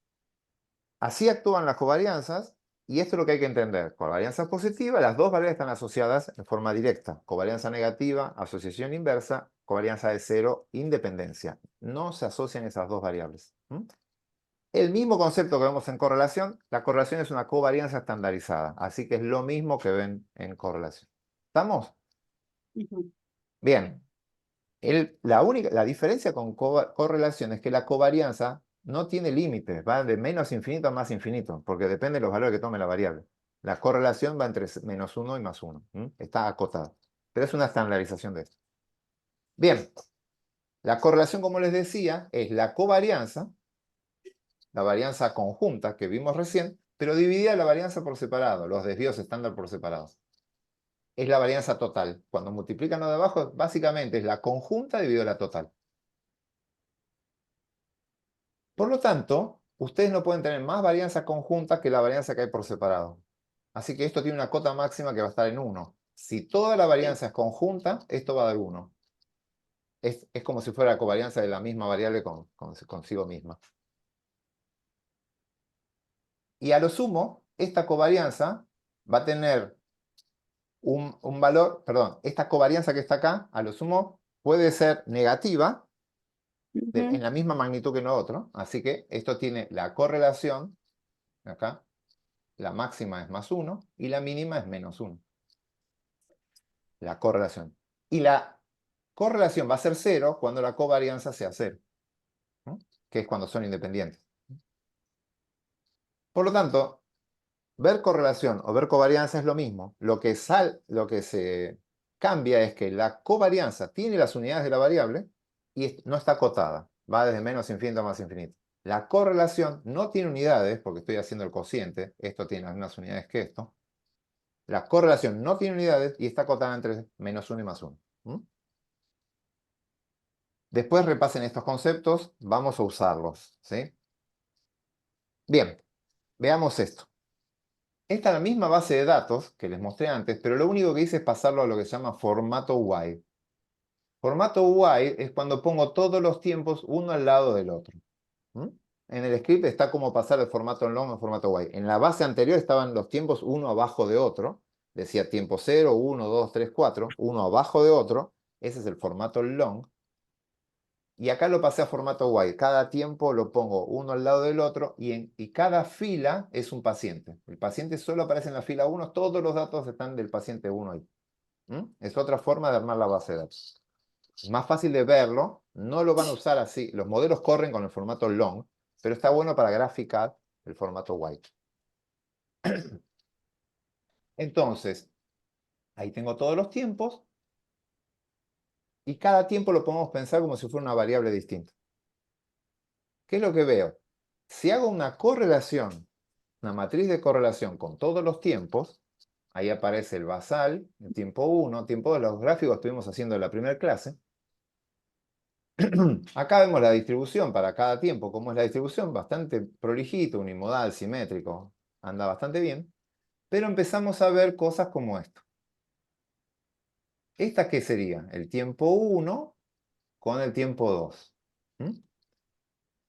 así actúan las covarianzas y esto es lo que hay que entender. Covarianza positiva, las dos variables están asociadas en forma directa. Covarianza negativa, asociación inversa. Covarianza de cero, independencia. No se asocian esas dos variables. El mismo concepto que vemos en correlación, la correlación es una covarianza estandarizada. Así que es lo mismo que ven en correlación. ¿Estamos? Ujú. Bien. La diferencia con correlación es que la covarianza no tiene límites, va de menos infinito a más infinito, porque depende de los valores que tome la variable. La correlación va entre menos 1 y más 1. Está acotada. Pero es una estandarización de esto. Bien, la correlación, como les decía, es la covarianza, la varianza conjunta que vimos recién, pero dividida la varianza por separado, los desvíos estándar por separado. Es la varianza total. Cuando multiplican lo de abajo, básicamente es la conjunta dividido la total. Por lo tanto, ustedes no pueden tener más varianza conjunta que la varianza que hay por separado. Así que esto tiene una cota máxima que va a estar en 1. Si toda la varianza es conjunta, esto va a dar 1. Es como si fuera la covarianza de la misma variable consigo misma. Y a lo sumo, esta covarianza va a tener un valor, perdón, esta covarianza que está acá, a lo sumo, puede ser negativa, en la misma magnitud que lo otro. Así que esto tiene la correlación, acá, la máxima es más 1 y la mínima es menos 1. La correlación. Y la correlación va a ser 0 cuando la covarianza sea 0, ¿no? Que es cuando son independientes. Por lo tanto, ver correlación o ver covarianza es lo mismo. Lo que se cambia es que la covarianza tiene las unidades de la variable y no está acotada. Va desde menos infinito a más infinito. La correlación no tiene unidades, porque estoy haciendo el cociente. Esto tiene las mismas unidades que esto. La correlación no tiene unidades y está acotada entre menos 1 y más 1. Después repasen estos conceptos, vamos a usarlos, ¿sí? Bien, veamos esto. Esta es la misma base de datos que les mostré antes, pero lo único que hice es pasarlo a lo que se llama formato wide. Formato wide es cuando pongo todos los tiempos uno al lado del otro. En el script está como pasar de formato long a formato wide. En la base anterior estaban los tiempos uno abajo de otro. Decía tiempo 0, 1, 2, 3, 4, uno abajo de otro. Ese es el formato long. Y acá lo pasé a formato wide. Cada tiempo lo pongo uno al lado del otro y cada fila es un paciente. El paciente solo aparece en la fila 1. Todos los datos están del paciente 1 ahí. Es otra forma de armar la base de datos. Es más fácil de verlo. No lo van a usar así. Los modelos corren con el formato long, pero está bueno para graficar el formato wide. Entonces, ahí tengo todos los tiempos. Y cada tiempo lo podemos pensar como si fuera una variable distinta. ¿Qué es lo que veo? Si hago una correlación, una matriz de correlación con todos los tiempos, ahí aparece el basal, el tiempo 1, tiempo 2, los gráficos estuvimos haciendo en la primera clase. Acá vemos la distribución para cada tiempo. ¿Cómo es la distribución? Bastante prolijito, unimodal, simétrico, anda bastante bien. Pero empezamos a ver cosas como esto. ¿Esta qué sería? El tiempo 1 con el tiempo 2.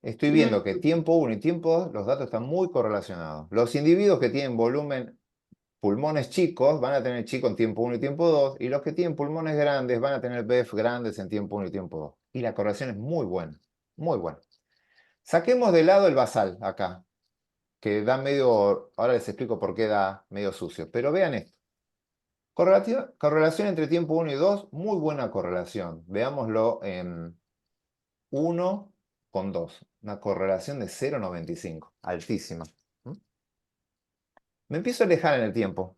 Estoy viendo que tiempo 1 y tiempo 2, los datos están muy correlacionados. Los individuos que tienen pulmones chicos van a tener chico en tiempo 1 y tiempo 2, y los que tienen pulmones grandes van a tener BEF grandes en tiempo 1 y tiempo 2. Y la correlación es muy buena, muy buena. Saquemos de lado el basal acá, que da medio, ahora les explico por qué da medio sucio, pero vean esto. Correlación entre tiempo 1 y 2, muy buena correlación. Veámoslo en 1 con 2, una correlación de 0,95, altísima. Me empiezo a alejar en el tiempo.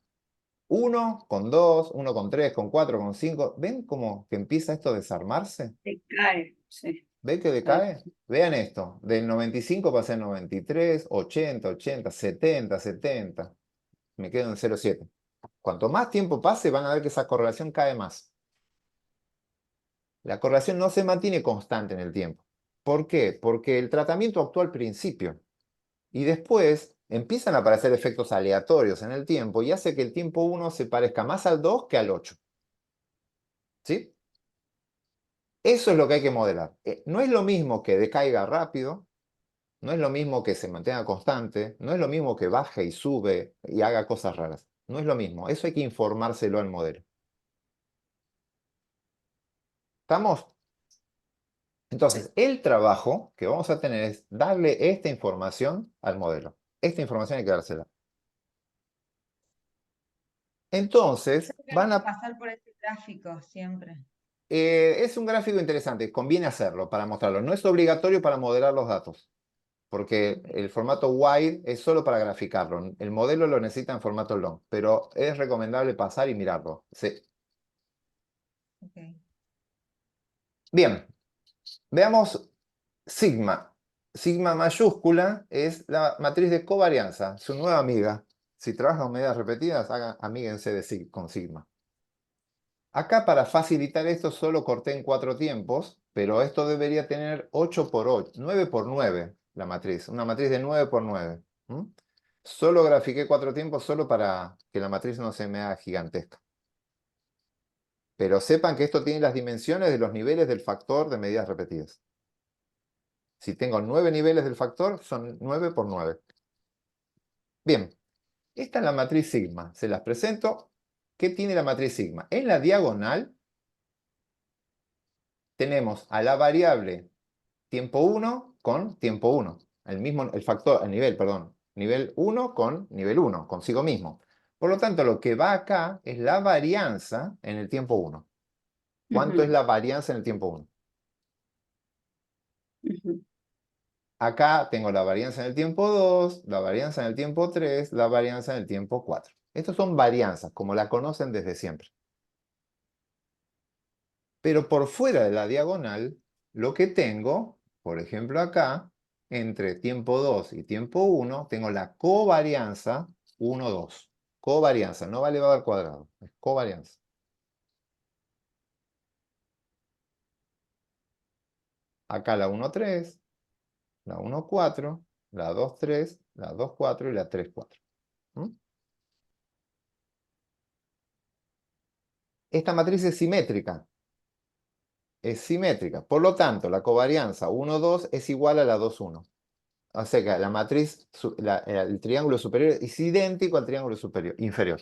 1 con 2, 1 con 3, con 4, con 5. ¿Ven cómo que empieza esto a desarmarse? Decae, sí. ¿Ven que decae? Vean esto. Del 95 pasé al 93, 80, 80, 70, 70. Me quedo en 0,7. Cuanto más tiempo pase, van a ver que esa correlación cae más. La correlación no se mantiene constante en el tiempo. ¿Por qué? Porque el tratamiento actuó al principio. Y después empiezan a aparecer efectos aleatorios en el tiempo y hace que el tiempo 1 se parezca más al 2 que al 8. ¿Sí? Eso es lo que hay que modelar. No es lo mismo que decaiga rápido No es lo mismo que se mantenga constante, no es lo mismo que baje y sube y haga cosas raras. No es lo mismo. Eso hay que informárselo al modelo. ¿Estamos? Entonces, el trabajo que vamos a tener es darle esta información al modelo. Esta información hay que dársela. Entonces, van a... pasar por este gráfico siempre. es un gráfico interesante, conviene hacerlo para mostrarlo. No es obligatorio para modelar los datos, porque el formato wide es solo para graficarlo. El modelo lo necesita en formato long, pero es recomendable pasar y mirarlo. Sí. Okay. Bien, veamos sigma. Sigma mayúscula es la matriz de covarianza, su nueva amiga. Si trabajan con medidas repetidas, amíguense con sigma. Acá para facilitar esto solo corté en 4 tiempos, pero esto debería tener 8 por 8, 9 por 9 la matriz, una matriz de 9 por 9. Solo grafiqué 4 tiempos solo para que la matriz no se me haga gigantesca. Pero sepan que esto tiene las dimensiones de los niveles del factor de medidas repetidas. Si tengo 9 niveles del factor, son 9 por 9. Bien, esta es la matriz sigma. Se las presento. ¿Qué tiene la matriz sigma? En la diagonal tenemos a la variable tiempo 1 con tiempo 1. El factor, el nivel, perdón. Nivel 1 con nivel 1, consigo mismo. Por lo tanto, lo que va acá es la varianza en el tiempo 1. ¿Cuánto es la varianza en el tiempo 1? Acá tengo la varianza en el tiempo 2, la varianza en el tiempo 3, la varianza en el tiempo 4. Estos son varianzas, como la conocen desde siempre. Pero por fuera de la diagonal, lo que tengo, por ejemplo acá, entre tiempo 2 y tiempo 1, tengo la covarianza 1, 2. Covarianza, no va elevado al cuadrado, es covarianza. Acá la 1, 3, la 1, 4, la 2, 3, la 2, 4 y la 3, 4. Esta matriz es simétrica. Es simétrica. Por lo tanto, la covarianza 1, 2 es igual a la 2, 1. O sea que la matriz, el triángulo superior es idéntico al triángulo inferior.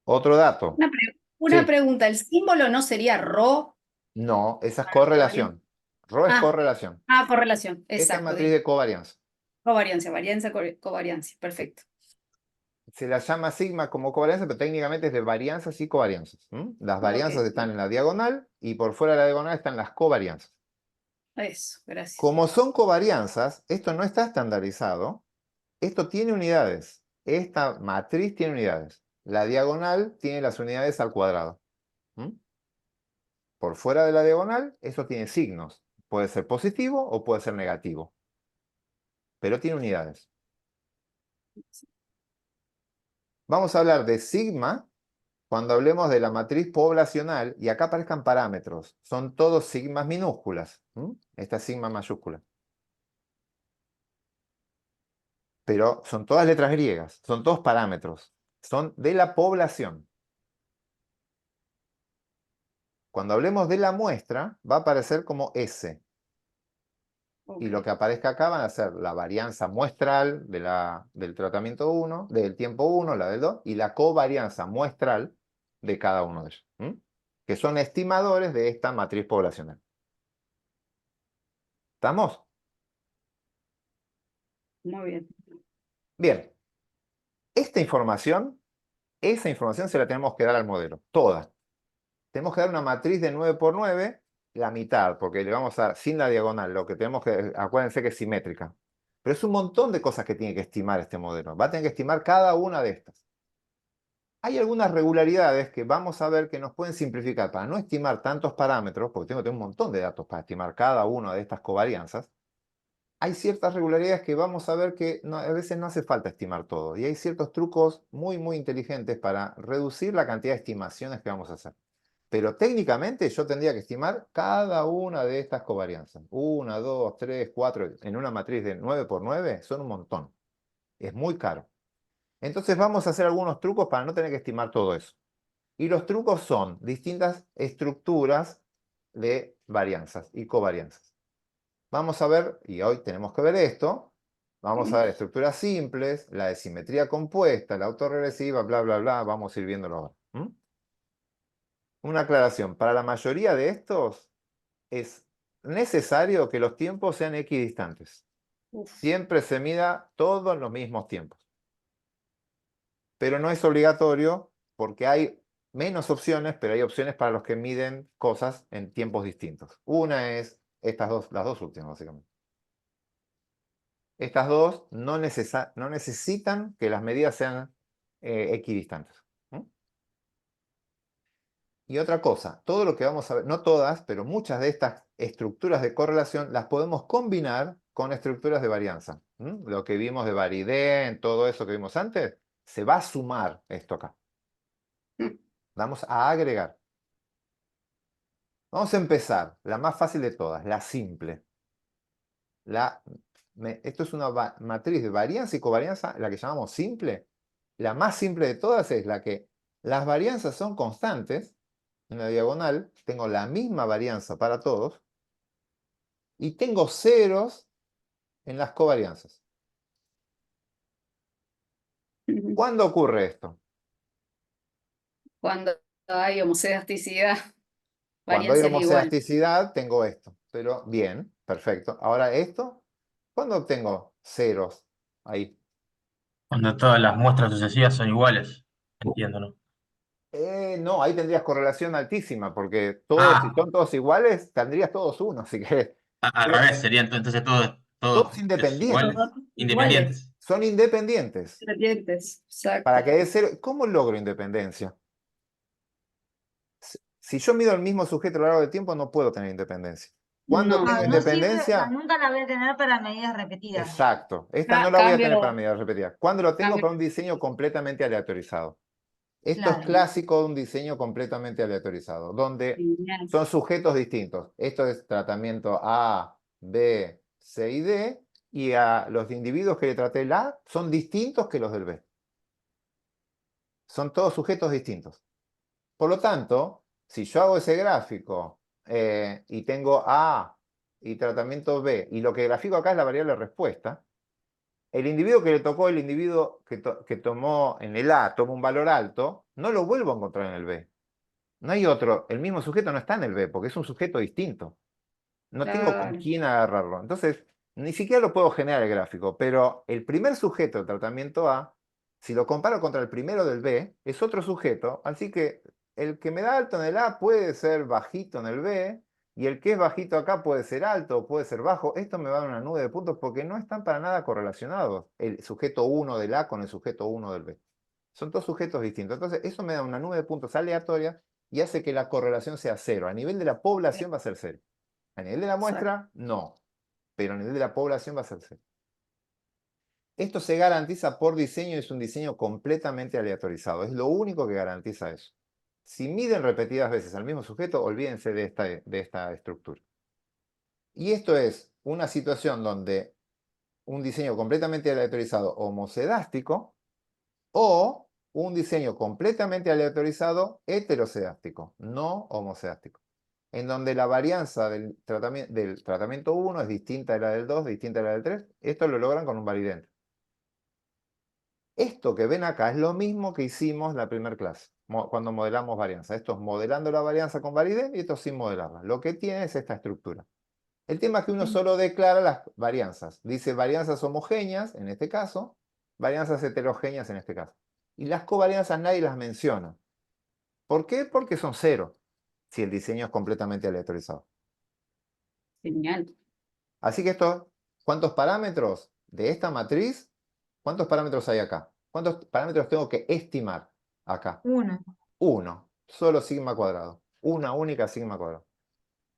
Otro dato. Una Sí. pregunta, ¿el símbolo no sería rho? No, esa es correlación. Rho es correlación. Correlación, Esta es exacto. matriz de covarianza. Covariancia, covariancia, perfecto. Se la llama sigma como covarianza, pero técnicamente es de varianzas y covarianzas. Las varianzas están en la diagonal y por fuera de la diagonal están las covarianzas. Eso, gracias. Como son covarianzas, esto no está estandarizado. Esto tiene unidades. Esta matriz tiene unidades. La diagonal tiene las unidades al cuadrado. Por fuera de la diagonal, eso tiene signos. Puede ser positivo o puede ser negativo. Pero tiene unidades. Vamos a hablar de sigma cuando hablemos de la matriz poblacional y acá aparezcan parámetros. Son todos sigmas minúsculas. Esta es sigma mayúscula. Pero son todas letras griegas. Son todos parámetros. Son de la población. Cuando hablemos de la muestra, va a aparecer como S. Y lo que aparezca acá van a ser la varianza muestral del tratamiento 1, del tiempo 1, la del 2, y la covarianza muestral de cada uno de ellos. Que son estimadores de esta matriz poblacional. ¿Estamos? Muy bien. Bien. Esa información se la tenemos que dar al modelo, toda. Tenemos que dar una matriz de 9 por 9, la mitad, porque le vamos a dar sin la diagonal, lo que tenemos que, acuérdense que es simétrica. Pero es un montón de cosas que tiene que estimar este modelo. Va a tener que estimar cada una de estas. Hay algunas regularidades que vamos a ver que nos pueden simplificar para no estimar tantos parámetros, porque tengo que tener un montón de datos para estimar cada una de estas covarianzas. Hay ciertas regularidades que vamos a ver que a veces no hace falta estimar todo. Y hay ciertos trucos muy, muy inteligentes para reducir la cantidad de estimaciones que vamos a hacer. Pero técnicamente yo tendría que estimar cada una de estas covarianzas. 1, 2, 3, 4. En una matriz de 9 por 9 son un montón. Es muy caro. Entonces vamos a hacer algunos trucos para no tener que estimar todo eso. Y los trucos son distintas estructuras de varianzas y covarianzas. Vamos a ver, y hoy tenemos que ver esto, vamos a ver estructuras simples, la de simetría compuesta, la autorregresiva, bla, bla, bla, vamos a ir viéndolo ahora. Una aclaración, para la mayoría de estos es necesario que los tiempos sean equidistantes. Uf. Siempre se mida todos los mismos tiempos. Pero no es obligatorio porque hay menos opciones, pero hay opciones para los que miden cosas en tiempos distintos. Una es las dos últimas, básicamente. Estas dos no necesitan que las medidas sean equidistantes. Y otra cosa, todo lo que vamos a ver, no todas, pero muchas de estas estructuras de correlación las podemos combinar con estructuras de varianza. Lo que vimos de Varidén, todo eso que vimos antes, se va a sumar esto acá. Vamos a agregar. Vamos a empezar, la más fácil de todas, la simple. Esto es una matriz de varianza y covarianza, la que llamamos simple. La más simple de todas es la que las varianzas son constantes. En la diagonal tengo la misma varianza para todos. Y tengo ceros en las covarianzas. ¿Cuándo ocurre esto? Cuando hay homocedasticidad, Cuando hay varianza es igual. homocedasticidad, tengo esto. Pero bien, perfecto. Ahora esto, ¿cuándo obtengo ceros? Ahí. Cuando todas las muestras sucesivas son iguales. Entiendo, ¿no? No, ahí tendrías correlación altísima, porque todos, si son todos iguales, tendrías todos uno, así que Al revés, serían entonces todos todos independientes. iguales. Independientes. Son independientes. Independientes, exacto. Para que dé cero, ¿cómo logro independencia? Si yo mido el mismo sujeto a lo largo del tiempo, no puedo tener independencia. ¿Cuándo No, tengo No, no sirve, o sea, independencia? nunca la voy a tener para medidas repetidas. Exacto. Esta no la voy a tener para Cambio, medidas repetidas. ¿Cuándo lo tengo? cambio. Para un diseño completamente aleatorizado. Esto es Claro. clásico de un diseño completamente aleatorizado, donde son sujetos distintos. Esto es tratamiento A, B, C y D, y a los individuos que le traté el A son distintos que los del B. Son todos sujetos distintos. Por lo tanto, si yo hago ese gráfico y tengo A y tratamiento B, y lo que grafico acá es la variable respuesta, el individuo que le tocó, el individuo que tomó en el A, toma un valor alto, no lo vuelvo a encontrar en el B. No hay otro, el mismo sujeto no está en el B, porque es un sujeto distinto. No tengo con Claro. quién agarrarlo. Entonces, ni siquiera lo puedo generar el gráfico, pero el primer sujeto del tratamiento A, si lo comparo contra el primero del B, es otro sujeto, así que el que me da alto en el A puede ser bajito en el B, y el que es bajito acá puede ser alto o puede ser bajo. Esto me va a dar una nube de puntos porque no están para nada correlacionados el sujeto 1 del A con el sujeto 1 del B. Son dos sujetos distintos. Entonces, eso me da una nube de puntos aleatoria y hace que la correlación sea cero. A nivel de la población va a ser cero. A nivel de la muestra, no. Pero a nivel de la población va a ser cero. Esto se garantiza por diseño y es un diseño completamente aleatorizado. Es lo único que garantiza eso. Si miden repetidas veces al mismo sujeto, olvídense de esta estructura. Y esto es una situación donde un diseño completamente aleatorizado homocedástico o un diseño completamente aleatorizado heterocedástico, no homocedástico, en donde la varianza del tratamiento 1 es distinta de la del 2, distinta de la del 3. Esto lo logran con un validente. Esto que ven acá es lo mismo que hicimos en la primera clase, cuando modelamos varianza. Esto es modelando la varianza con validente y esto sin modelarla. Lo que tiene es esta estructura. El tema es que uno solo declara las varianzas. Dice varianzas homogéneas, en este caso, varianzas heterogéneas, en este caso. Y las covarianzas nadie las menciona. ¿Por qué? Porque son cero, si el diseño es completamente aleatorizado. Genial. Así que esto, ¿cuántos parámetros de esta matriz? ¿Cuántos parámetros hay acá? ¿Cuántos parámetros tengo que estimar acá? Uno. Uno, solo sigma cuadrado. Una única sigma cuadrado.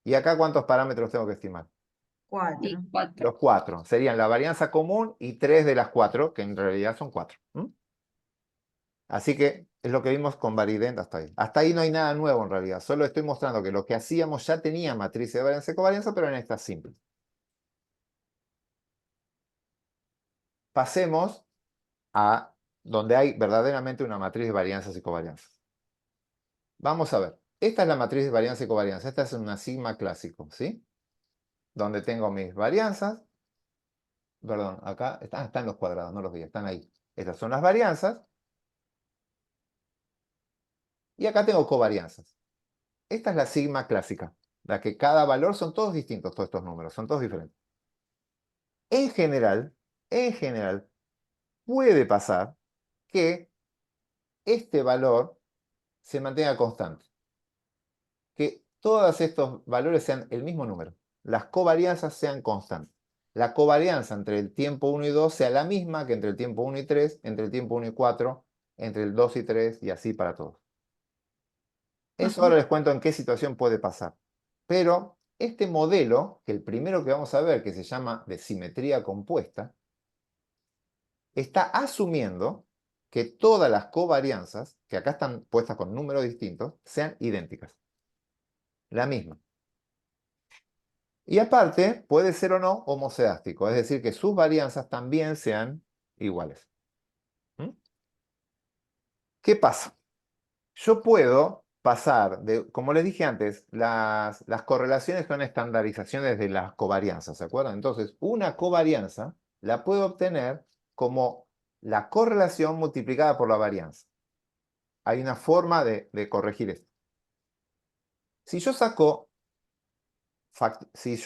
¿Y acá cuántos parámetros tengo que estimar? Y 4. 4. Los 4. Serían la varianza común y 3 de las 4, que en realidad son 4. Así que es lo que vimos con Varident hasta ahí. Hasta ahí no hay nada nuevo en realidad. Solo estoy mostrando que lo que hacíamos ya tenía matrices de varianza y covarianza, pero en esta simple. Pasemos a donde hay verdaderamente una matriz de varianzas y covarianzas. Vamos a ver. Esta es la matriz de varianza y covarianza. Esta es una sigma clásico, ¿sí? Donde tengo mis varianzas. Perdón, acá están los cuadrados, no los vi, están ahí. Estas son las varianzas. Y acá tengo covarianzas. Esta es la sigma clásica, la que cada valor son todos distintos, todos estos números, son todos diferentes. En general, puede pasar que este valor se mantenga constante. Que todos estos valores sean el mismo número. Las covarianzas sean constantes. La covarianza entre el tiempo 1 y 2 sea la misma que entre el tiempo 1 y 3, entre el tiempo 1 y 4, entre el 2 y 3 y así para todos. Eso ahora les cuento en qué situación puede pasar. Pero este modelo, que el primero que vamos a ver, que se llama de simetría compuesta, está asumiendo que todas las covarianzas, que acá están puestas con números distintos, sean idénticas. La misma. Y aparte, puede ser o no homocedástico, es decir, que sus varianzas también sean iguales. ¿Mm? ¿Qué pasa? Yo puedo pasar de, como les dije antes, las correlaciones son estandarizaciones de las covarianzas, ¿se acuerdan? Entonces, una covarianza la puedo obtener como la correlación multiplicada por la varianza. Hay una forma de corregir esto. Si yo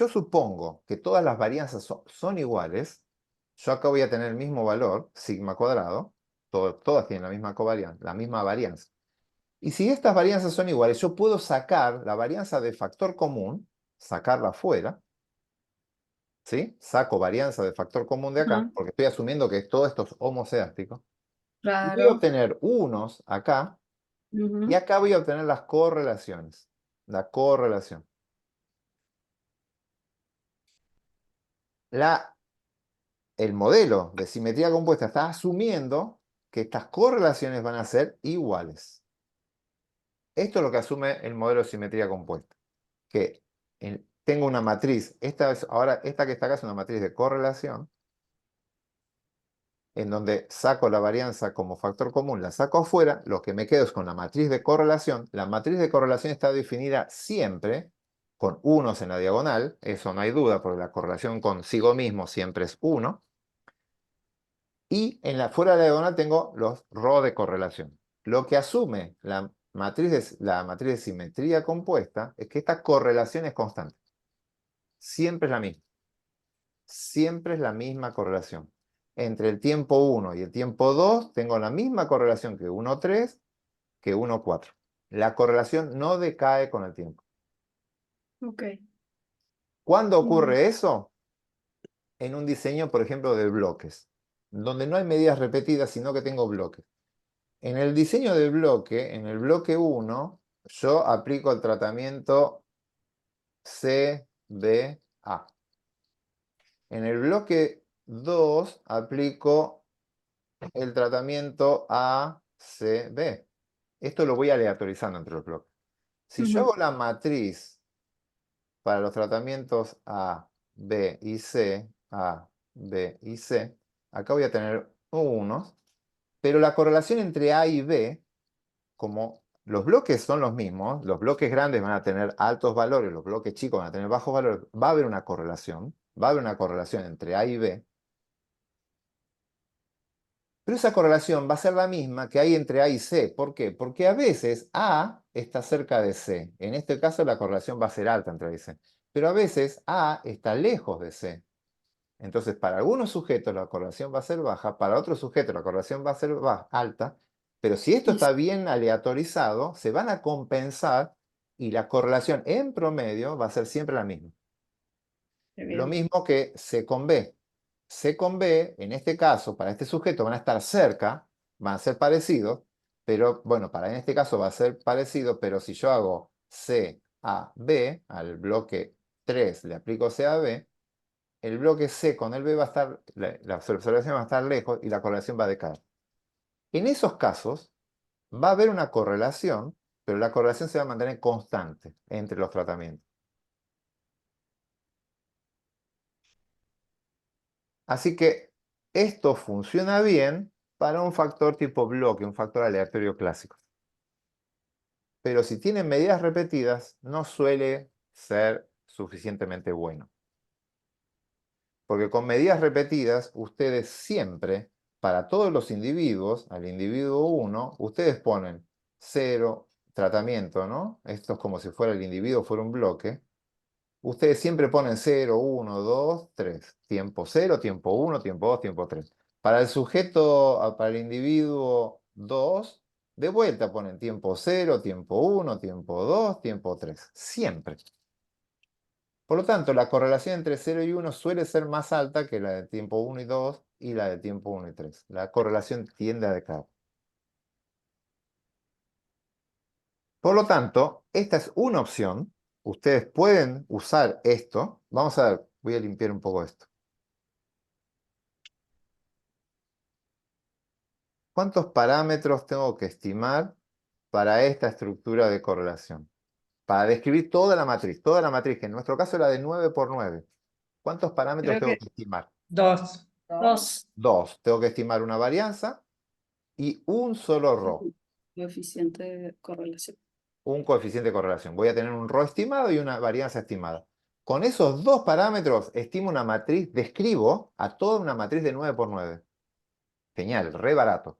supongo que todas las varianzas son iguales, yo acá voy a tener el mismo valor, sigma cuadrado, todas tienen la misma covarianza, la misma varianza. Y si estas varianzas son iguales, yo puedo sacar la varianza de factor común, sacarla afuera, ¿sí? Saco varianza de factor común de acá, porque estoy asumiendo que todo esto es homocedástico. Y voy a Claro. obtener unos acá, y acá voy a obtener las correlaciones. La correlación. El modelo de simetría compuesta está asumiendo que estas correlaciones van a ser iguales. Esto es lo que asume el modelo de simetría compuesta. Que tengo una matriz, ahora esta que está acá es una matriz de correlación, en donde saco la varianza como factor común, la saco afuera, lo que me quedo es con la matriz de correlación. La matriz de correlación está definida siempre con unos en la diagonal, eso no hay duda, porque la correlación consigo mismo siempre es 1. Y fuera de la diagonal tengo los ρ de correlación. Lo que asume la matriz de simetría compuesta es que esta correlación es constante. Siempre es la misma. Siempre es la misma correlación. Entre el tiempo 1 y el tiempo 2 tengo la misma correlación que 1,3 que 1,4. La correlación no decae con el tiempo. Ok. ¿Cuándo ocurre eso? En un diseño, por ejemplo, de bloques, donde no hay medidas repetidas, sino que tengo bloques. En el diseño del bloque, en el bloque 1, yo aplico el tratamiento CBA. En el bloque 2 aplico el tratamiento ACB. Esto lo voy aleatorizando entre los bloques. Si yo hago la matriz para los tratamientos A, B y C, A, B y C, acá voy a tener unos, pero la correlación entre A y B, como los bloques son los mismos, los bloques grandes van a tener altos valores, los bloques chicos van a tener bajos valores, va a haber una correlación entre A y B, pero esa correlación va a ser la misma que hay entre A y C. ¿Por qué? Porque a veces A está cerca de C. En este caso la correlación va a ser alta entre A y C. Pero a veces A está lejos de C. Entonces, para algunos sujetos la correlación va a ser baja, para otros sujetos la correlación va a ser alta, pero si esto está bien aleatorizado, se van a compensar y la correlación en promedio va a ser siempre la misma. Lo mismo que C con B. C con B, en este caso, para este sujeto van a estar cerca, van a ser parecidos, pero bueno, en este caso va a ser parecido, pero si yo hago C a B, al bloque 3 le aplico C a B, el bloque C con el B va a estar, la observación va a estar lejos y la correlación va a decaer. En esos casos va a haber una correlación, pero la correlación se va a mantener constante entre los tratamientos. Así que esto funciona bien para un factor tipo bloque, un factor aleatorio clásico. pero si tienen medidas repetidas, no suele ser suficientemente bueno. Porque con medidas repetidas, ustedes siempre, para todos los individuos, al individuo 1, ustedes ponen 0, tratamiento, ¿no? Esto es como si fuera el individuo, fuera un bloque. Ustedes siempre ponen 0, 1, 2, 3. Tiempo 0, tiempo 1, tiempo 2, tiempo 3. Para el sujeto, para el individuo 2, de vuelta ponen tiempo 0, tiempo 1, tiempo 2, tiempo 3. Siempre. Por lo tanto, la correlación entre 0 y 1 suele ser más alta que la de tiempo 1 y 2 y la de tiempo 1 y 3. La correlación tiende a decaer. Por lo tanto, esta es una opción. Ustedes pueden usar esto. Vamos a ver, voy a limpiar un poco esto. ¿Cuántos parámetros tengo que estimar para esta estructura de correlación? Para describir toda la matriz, que en nuestro caso era de 9 por 9. ¿Cuántos parámetros Creo tengo que que estimar? 2. 2. 2. Tengo que estimar una varianza y un solo ρ. Coeficiente de correlación. Un coeficiente de correlación. Voy a tener un ρ estimado y una varianza estimada. Con esos dos parámetros estimo una matriz, describo a toda una matriz de 9 por 9. Genial, re barato.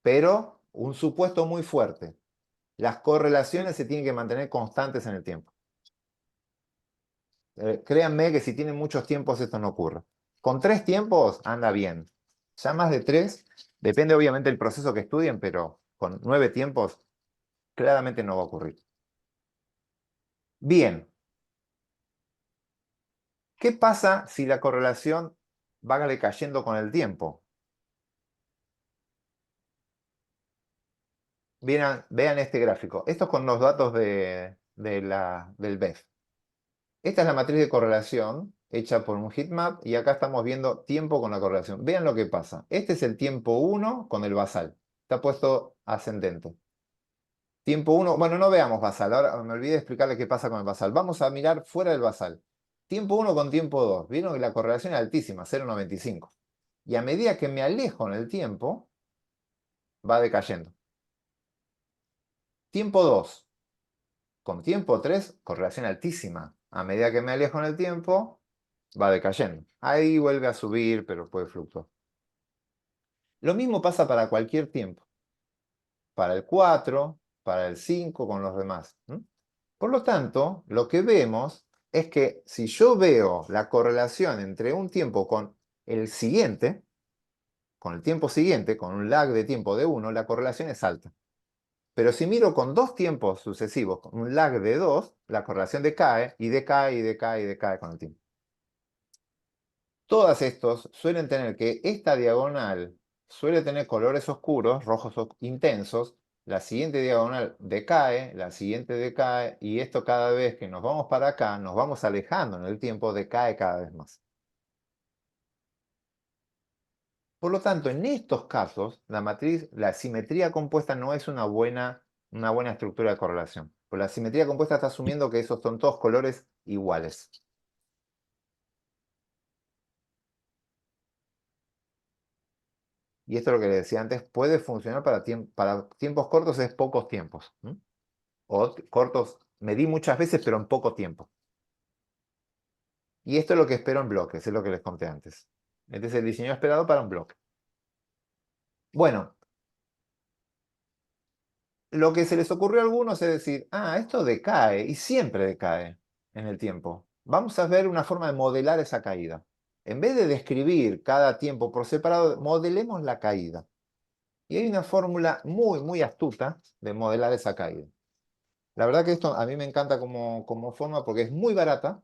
Pero un supuesto muy fuerte. Las correlaciones se tienen que mantener constantes en el tiempo. Créanme que si tienen muchos tiempos esto no ocurre. Con 3 tiempos anda bien. Ya más de 3, depende obviamente del proceso que estudien, pero con 9 tiempos claramente no va a ocurrir. Bien. ¿Qué pasa si la correlación va decayendo con el tiempo? Vean este gráfico. Esto es con los datos del BEF. Esta es la matriz de correlación hecha por un heatmap y acá estamos viendo tiempo con la correlación. Vean lo que pasa. Este es el tiempo 1 con el basal. Está puesto ascendente. Tiempo 1, bueno, no veamos basal. Ahora me olvidé de explicarle qué pasa con el basal. Vamos a mirar fuera del basal. Tiempo 1 con tiempo 2. Vieron que la correlación es altísima, 0,95. Y a medida que me alejo en el tiempo, va decayendo. Tiempo 2 con tiempo 3, correlación altísima. A medida que me alejo en el tiempo, va decayendo. Ahí vuelve a subir, pero puede fluctuar. Lo mismo pasa para cualquier tiempo. Para el 4, para el 5, con los demás. Por lo tanto, lo que vemos es que si yo veo la correlación entre un tiempo con el siguiente, con el tiempo siguiente, con un lag de tiempo de 1, la correlación es alta. Pero si miro con dos tiempos sucesivos, con un lag de 2, la correlación decae y decae y decae y decae con el tiempo. Todas estos suelen tener que esta diagonal suele tener colores oscuros, rojos intensos, la siguiente diagonal decae, la siguiente decae, y esto cada vez que nos vamos para acá, nos vamos alejando en el tiempo, decae cada vez más. Por lo tanto, en estos casos, la simetría compuesta no es una buena estructura de correlación. Porque la simetría compuesta está asumiendo que esos son todos colores iguales. Y esto es lo que les decía antes, puede funcionar para tiempos cortos, es pocos tiempos. O cortos, medí muchas veces, pero en poco tiempo. Y esto es lo que espero en bloques, es lo que les conté antes. Este es el diseño esperado para un bloque. Bueno, lo que se les ocurrió a algunos es decir, esto decae y siempre decae en el tiempo. Vamos a ver una forma de modelar esa caída. En vez de describir cada tiempo por separado, modelemos la caída. Y hay una fórmula muy, muy astuta de modelar esa caída. La verdad que esto a mí me encanta como forma porque es muy barata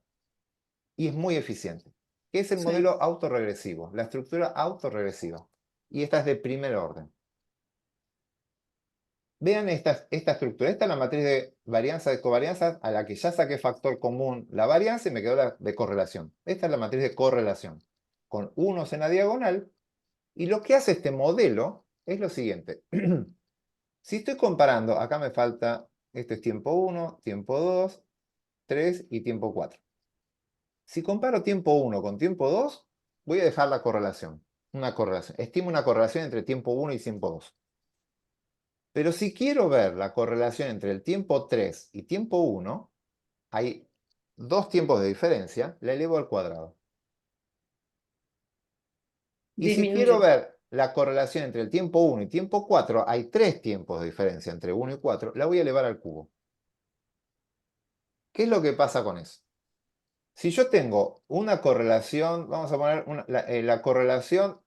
y es muy eficiente. Que es el Sí. modelo autorregresivo, la estructura autorregresiva. Y esta es de primer orden. Vean esta estructura. Esta es la matriz de varianza de covarianza a la que ya saqué factor común la varianza y me quedó la de correlación. Esta es la matriz de correlación, con unos en la diagonal. Y lo que hace este modelo es lo siguiente. Si estoy comparando, acá me falta, este es tiempo 1, tiempo 2, 3 y tiempo 4. Si comparo tiempo 1 con tiempo 2, voy a dejar la correlación. Una correlación. Estimo una correlación entre tiempo 1 y tiempo 2. Pero si quiero ver la correlación entre el tiempo 3 y tiempo 1, hay 2 tiempos de diferencia, la elevo al cuadrado. Y si quiero Disminuye. ver la correlación entre el tiempo 1 y tiempo 4, hay 3 tiempos de diferencia entre 1 y 4, la voy a elevar al cubo. ¿Qué es lo que pasa con eso? Si yo tengo una correlación, vamos a poner la correlación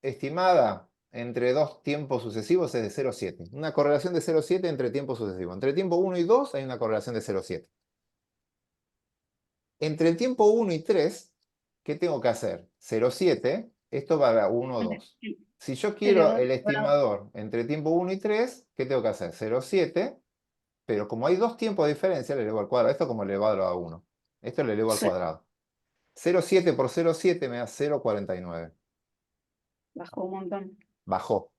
estimada entre dos tiempos sucesivos es de 0,7. Una correlación de 0,7 entre tiempos sucesivos. Entre el tiempo 1 y 2 hay una correlación de 0,7. Entre el tiempo 1 y 3, ¿qué tengo que hacer? 0,7, esto va a 1, 2. Si yo quiero el estimador entre tiempo 1 y 3, ¿qué tengo que hacer? 0,7, pero como hay 2 tiempos de diferencia, le elevo al cuadrado. Esto como elevarlo a 1. Esto le elevo al Sí, cuadrado. 0,7 por 0,7 me da 0,49. bajó un montón. Bajó.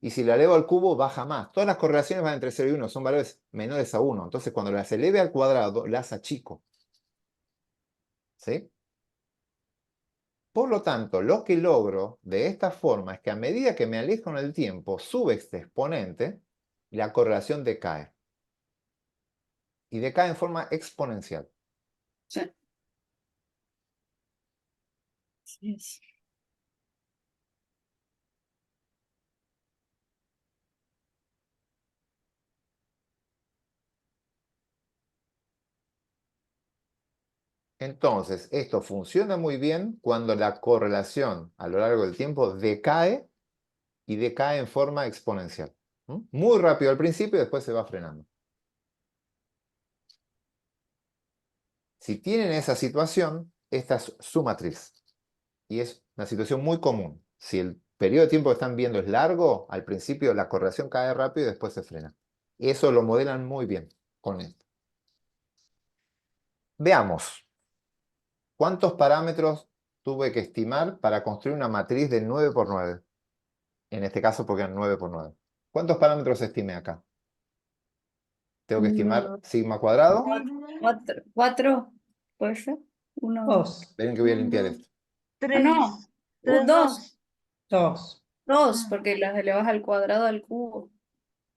Y si la elevo al cubo, baja más. Todas las correlaciones van entre 0 y 1, son valores menores a 1. Entonces, cuando las eleve al cuadrado, las achico. ¿Sí? Por lo tanto, lo que logro de esta forma es que a medida que me alejo en el tiempo, sube este exponente y la correlación decae. Y decae en forma exponencial. Sí. Así es. Entonces, esto funciona muy bien cuando la correlación a lo largo del tiempo decae y decae en forma exponencial. Muy rápido al principio y después se va frenando. Si tienen esa situación, esta es su matriz. Y es una situación muy común. Si el periodo de tiempo que están viendo es largo, al principio la correlación cae rápido y después se frena. Y eso lo modelan muy bien con esto. Veamos. ¿Cuántos parámetros tuve que estimar para construir una matriz de 9 por 9? En este caso porque eran 9 por 9. ¿Cuántos parámetros estimé acá? Tengo que estimar sigma cuadrado. Cuatro, ¿puede ser? Uno, dos. 2, Ven que voy a limpiar esto. Ah, no. Tres, Dos. 2. Dos, Ah. porque las elevas al cuadrado al cubo.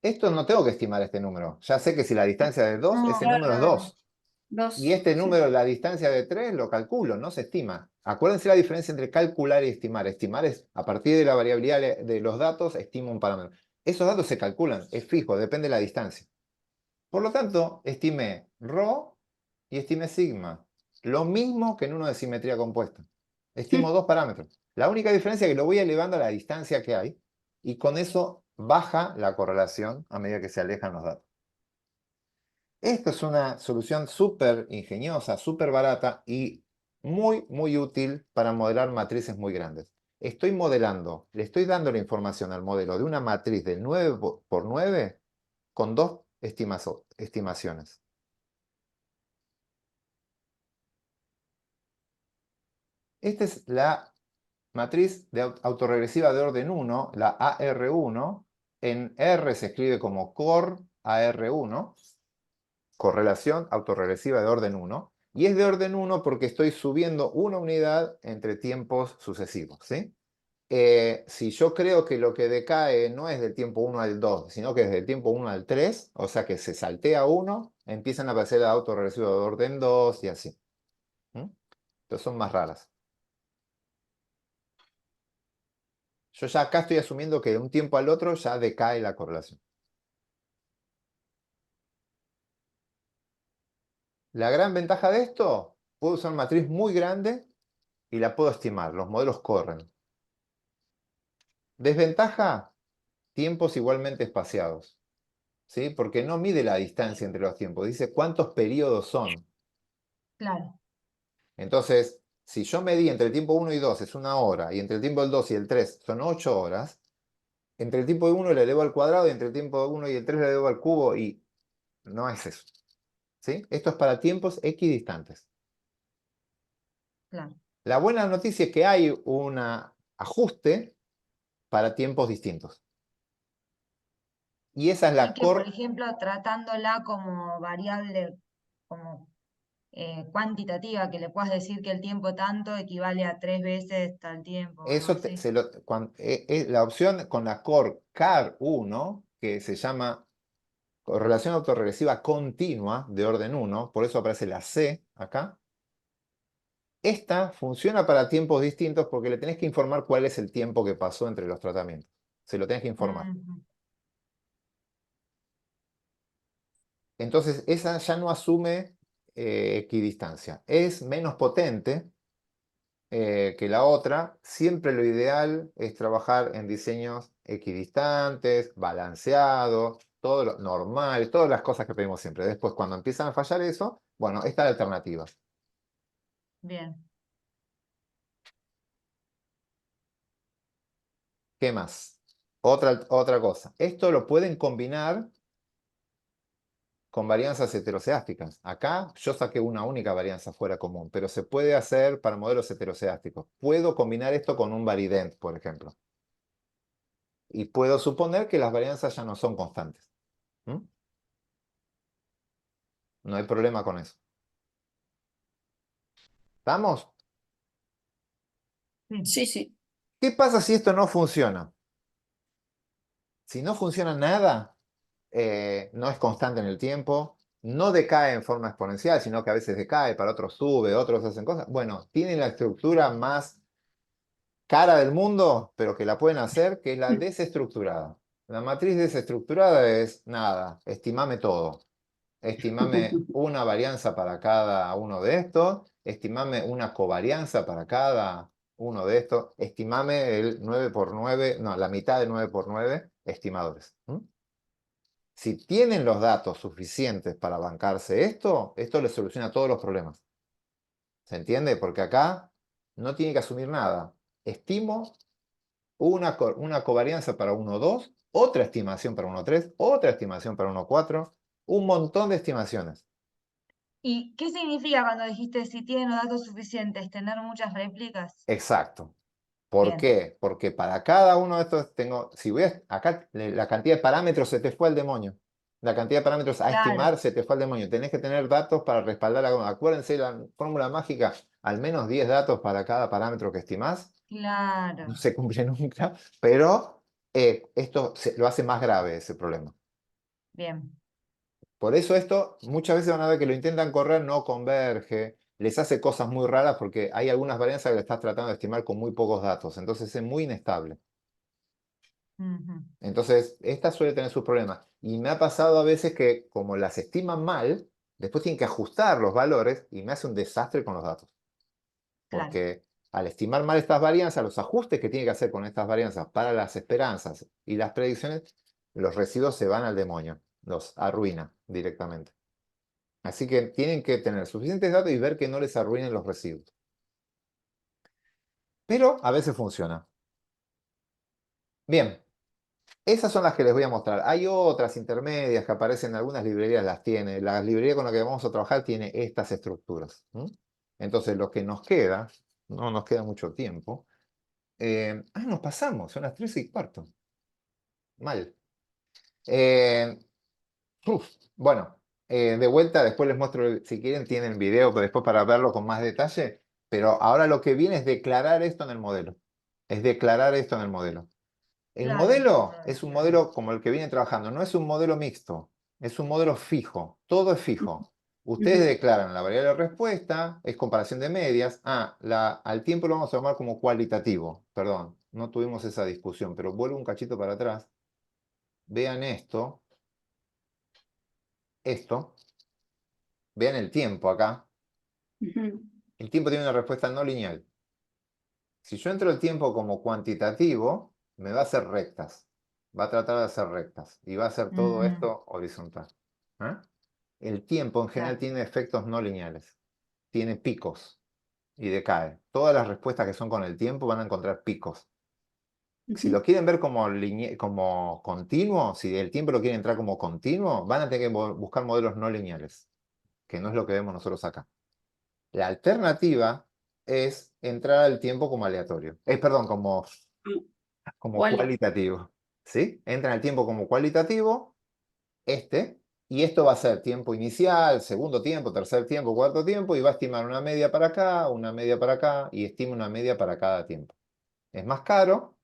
Esto no tengo que estimar este número. Ya sé que si la distancia es 2, No, ese número es Claro. 2. Y Dos. este Sí. número, la distancia de 3, lo calculo, no se estima. Acuérdense la diferencia entre calcular y estimar. Estimar es, a partir de la variabilidad de los datos, estimo un parámetro. Esos datos se calculan, es fijo, depende de la distancia. Por lo tanto, estimé ρ y estimé sigma. Lo mismo que en uno de simetría compuesta. Estimo 2 parámetros. La única diferencia es que lo voy elevando a la distancia que hay y con eso baja la correlación a medida que se alejan los datos. Esta es una solución súper ingeniosa, súper barata y muy, muy útil para modelar matrices muy grandes. Estoy modelando, le estoy dando la información al modelo de una matriz de 9 por 9 con dos estimaciones. Esta es la matriz autorregresiva de orden 1, la AR1. En R se escribe como cor AR1. Correlación autorregresiva de orden 1, y es de orden 1 porque estoy subiendo una unidad entre tiempos sucesivos, ¿sí? Si yo creo que lo que decae no es del tiempo 1 al 2, sino que es del tiempo 1 al 3, o sea que se saltea 1, empiezan a aparecer las autorregresiva de orden 2 y así. Entonces son más raras. Yo ya acá estoy asumiendo que de un tiempo al otro ya decae la correlación. La gran ventaja de esto, puedo usar una matriz muy grande y la puedo estimar, los modelos corren. Desventaja, tiempos igualmente espaciados, ¿sí? Porque no mide la distancia entre los tiempos, dice cuántos periodos son. Claro, Entonces, si yo medí entre el tiempo 1 y 2 es 1 hora, y entre el tiempo del 2 y el 3 son 8 horas, entre el tiempo de 1 le elevo al cuadrado, y entre el tiempo de 1 y el 3 le elevo al cubo, y no es eso, ¿sí? Esto es para tiempos equidistantes. claro. La buena noticia es que hay un ajuste para tiempos distintos. Y esa es Y la que, por cor... ejemplo, tratándola como variable, como cuantitativa, que le puedas decir que el tiempo tanto equivale a 3 veces tal tiempo, o algo Eso así. la opción con la car 1, que se llama correlación autorregresiva continua de orden 1, por eso aparece la C acá. Esta funciona para tiempos distintos porque le tenés que informar cuál es el tiempo que pasó entre los tratamientos. Se lo tenés que informar. Ujú. Entonces, esa ya no asume equidistancia. Es menos potente que la otra. Siempre lo ideal es trabajar en diseños equidistantes, balanceados, todo lo normal, todas las cosas que pedimos siempre. Después, cuando empiezan a fallar eso, bueno, esta es la alternativa. Bien. ¿Qué más? Otra cosa. Esto lo pueden combinar con varianzas heteroseásticas. Acá yo saqué una única varianza fuera común, pero se puede hacer para modelos heteroseásticos. Puedo combinar esto con un varident, por ejemplo. Y puedo suponer que las varianzas ya no son constantes. ¿Mm? No hay problema con eso. ¿Estamos? Sí, sí. ¿Qué pasa si esto no funciona? Si no funciona nada, no es constante en el tiempo, no decae en forma exponencial, sino que a veces decae, para otros sube, otros hacen cosas. Bueno, tiene la estructura más cara del mundo, pero que la pueden hacer, que es la desestructurada. La matriz desestructurada es nada, estimame todo. Estimame una varianza para cada uno de estos, estimame una covarianza para cada uno de estos, estimame el 9 por 9, no, la mitad de 9 por 9 estimadores. Si tienen los datos suficientes para bancarse esto les soluciona todos los problemas. ¿Se entiende? Porque acá no tiene que asumir nada. Estimo una covarianza para 1,2, otra estimación para 1,3, otra estimación para 1,4, un montón de estimaciones. ¿Y qué significa cuando dijiste si tienen los datos suficientes, tener muchas réplicas? Exacto. ¿Por Bien. qué? Porque para cada uno de estos tengo, si voy acá la cantidad de parámetros se te fue al demonio. La cantidad de parámetros a Claro, estimar se te fue al demonio. Tenés que tener datos para respaldar. Acuérdense la fórmula mágica, al menos 10 datos para cada parámetro que estimás. claro. No se cumple nunca, pero esto lo hace más grave ese problema. Bien. Por eso esto, muchas veces van a ver que lo intentan correr, no converge, les hace cosas muy raras porque hay algunas varianzas que le estás tratando de estimar con muy pocos datos, entonces es muy inestable. Ujú. Entonces, esta suele tener sus problemas. Y me ha pasado a veces que como las estiman mal, después tienen que ajustar los valores y me hace un desastre con los datos. Claro. Porque al estimar mal estas varianzas, los ajustes que tiene que hacer con estas varianzas para las esperanzas y las predicciones, los residuos se van al demonio, los arruina directamente. Así que tienen que tener suficientes datos y ver que no les arruinen los residuos. Pero a veces funciona. Bien, esas son las que les voy a mostrar. Hay otras intermedias que aparecen en algunas librerías, las tiene. La librería con la que vamos a trabajar tiene estas estructuras. Entonces, lo que nos queda, no nos queda mucho tiempo. Nos pasamos, son las 3:15. Mal. Eh, bueno, de vuelta, después les muestro, si quieren, tienen video después para verlo con más detalle. Pero ahora lo que viene es declarar esto en el modelo. Es declarar esto en el modelo. El Claro, modelo claro, es un claro. modelo como el que viene trabajando, no es un modelo mixto, es un modelo fijo, todo es fijo. Ustedes declaran la variable de respuesta, es comparación de medias. Al tiempo lo vamos a llamar como cualitativo. Perdón, no tuvimos esa discusión, pero vuelvo un cachito para atrás. Vean esto, vean el tiempo acá. El tiempo tiene una respuesta no lineal. Si yo entro el tiempo como cuantitativo, me va a hacer rectas. Va a tratar de hacer rectas. Y va a hacer todo esto horizontal. ¿Eh? El tiempo en general Claro. tiene efectos no lineales. Tiene picos y decae. Todas las respuestas que son con el tiempo van a encontrar picos. Si lo quieren ver como continuo, si el tiempo lo quieren entrar como continuo, van a tener que buscar modelos no lineales, que no es lo que vemos nosotros acá. La alternativa es entrar al tiempo como aleatorio. Perdón, como Cuali. cualitativo. ¿Sí? Entra en el tiempo como cualitativo, Y esto va a ser tiempo inicial, segundo tiempo, tercer tiempo, cuarto tiempo, y va a estimar una media para acá, una media para acá, y estima una media para cada tiempo. Es más caro,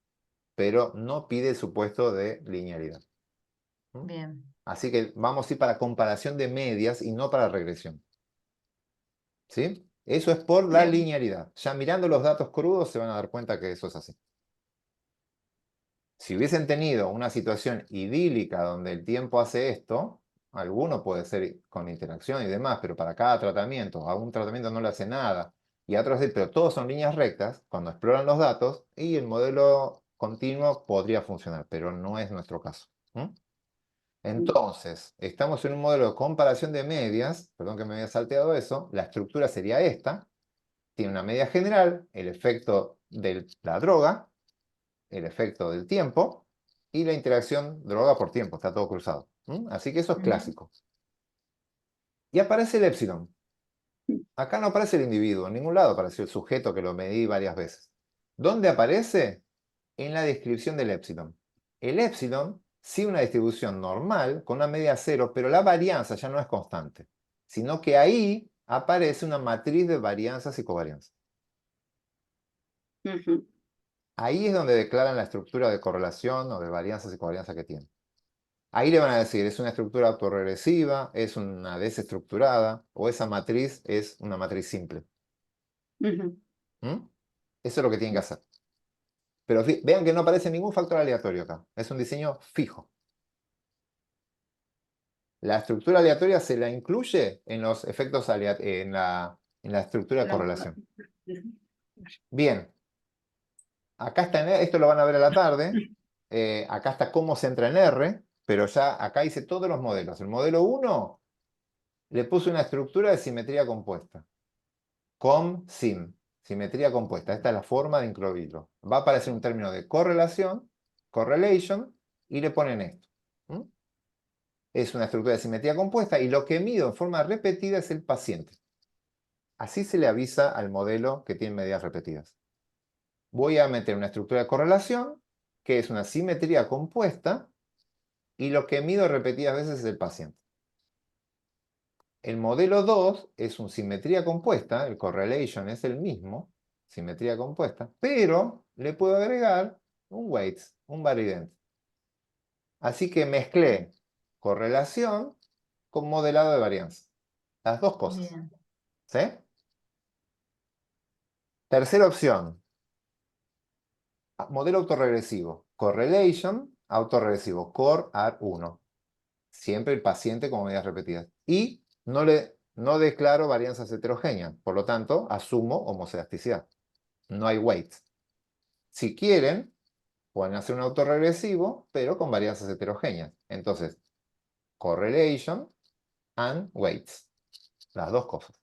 pero no pide el supuesto de linealidad. Bien. Así que vamos a ir para comparación de medias y no para regresión. ¿Sí? Eso es por la Bien. linealidad. Ya mirando los datos crudos se van a dar cuenta que eso es así. Si hubiesen tenido una situación idílica donde el tiempo hace esto, alguno puede ser con interacción y demás, pero para cada tratamiento, a un tratamiento no le hace nada, y a otros sí, pero todos son líneas rectas, cuando exploran los datos, y el modelo continuo podría funcionar, pero no es nuestro caso. Entonces, estamos en un modelo de comparación de medias, perdón que me había salteado eso, la estructura sería esta, tiene una media general, el efecto de la droga, el efecto del tiempo, y la interacción droga por tiempo, está todo cruzado. Así que eso es clásico. Y aparece el épsilon. Acá no aparece el individuo, en ningún lado apareció el sujeto que lo medí varias veces. ¿Dónde aparece? En la descripción del épsilon. El épsilon sigue una distribución normal con una media cero, pero la varianza ya no es constante, sino que ahí aparece una matriz de varianzas y covarianzas. Ujú. Ahí es donde declaran la estructura de correlación o de varianzas y covarianzas que tiene. Ahí le van a decir, es una estructura autorregresiva, es una desestructurada, o esa matriz es una matriz simple. Ujú. Eso es lo que tienen que hacer. Pero vean que no aparece ningún factor aleatorio acá. Es un diseño fijo. La estructura aleatoria se la incluye en los efectos en la estructura de correlación. Bien. Acá está esto lo van a ver a la tarde. Acá está cómo se entra en R, pero ya acá hice todos los modelos. El modelo 1 le puse una estructura de simetría compuesta. COM-SIM, simetría compuesta. Esta es la forma de incluirlo. Va a aparecer un término de correlación, correlation, y le ponen esto. Es una estructura de simetría compuesta y lo que mido en forma repetida es el paciente. Así se le avisa al modelo que tiene medidas repetidas. Voy a meter una estructura de correlación, que es una simetría compuesta, y lo que mido repetidas veces es el paciente. El modelo 2 es una simetría compuesta, el correlation es el mismo, simetría compuesta, pero le puedo agregar un weights, un variedent. Así que mezclé correlación con modelado de varianza. Las dos cosas. Bien. ¿Sí? Tercera opción. Modelo autorregresivo. Correlation, autorregresivo. COR-AR1. Siempre el paciente con medidas repetidas. Y no declaro varianzas heterogéneas. Por lo tanto, asumo homocedasticidad. No hay weight. Si quieren, pueden hacer un autorregresivo, pero con varianzas heterogéneas. Entonces, correlation and weights. Las dos cosas.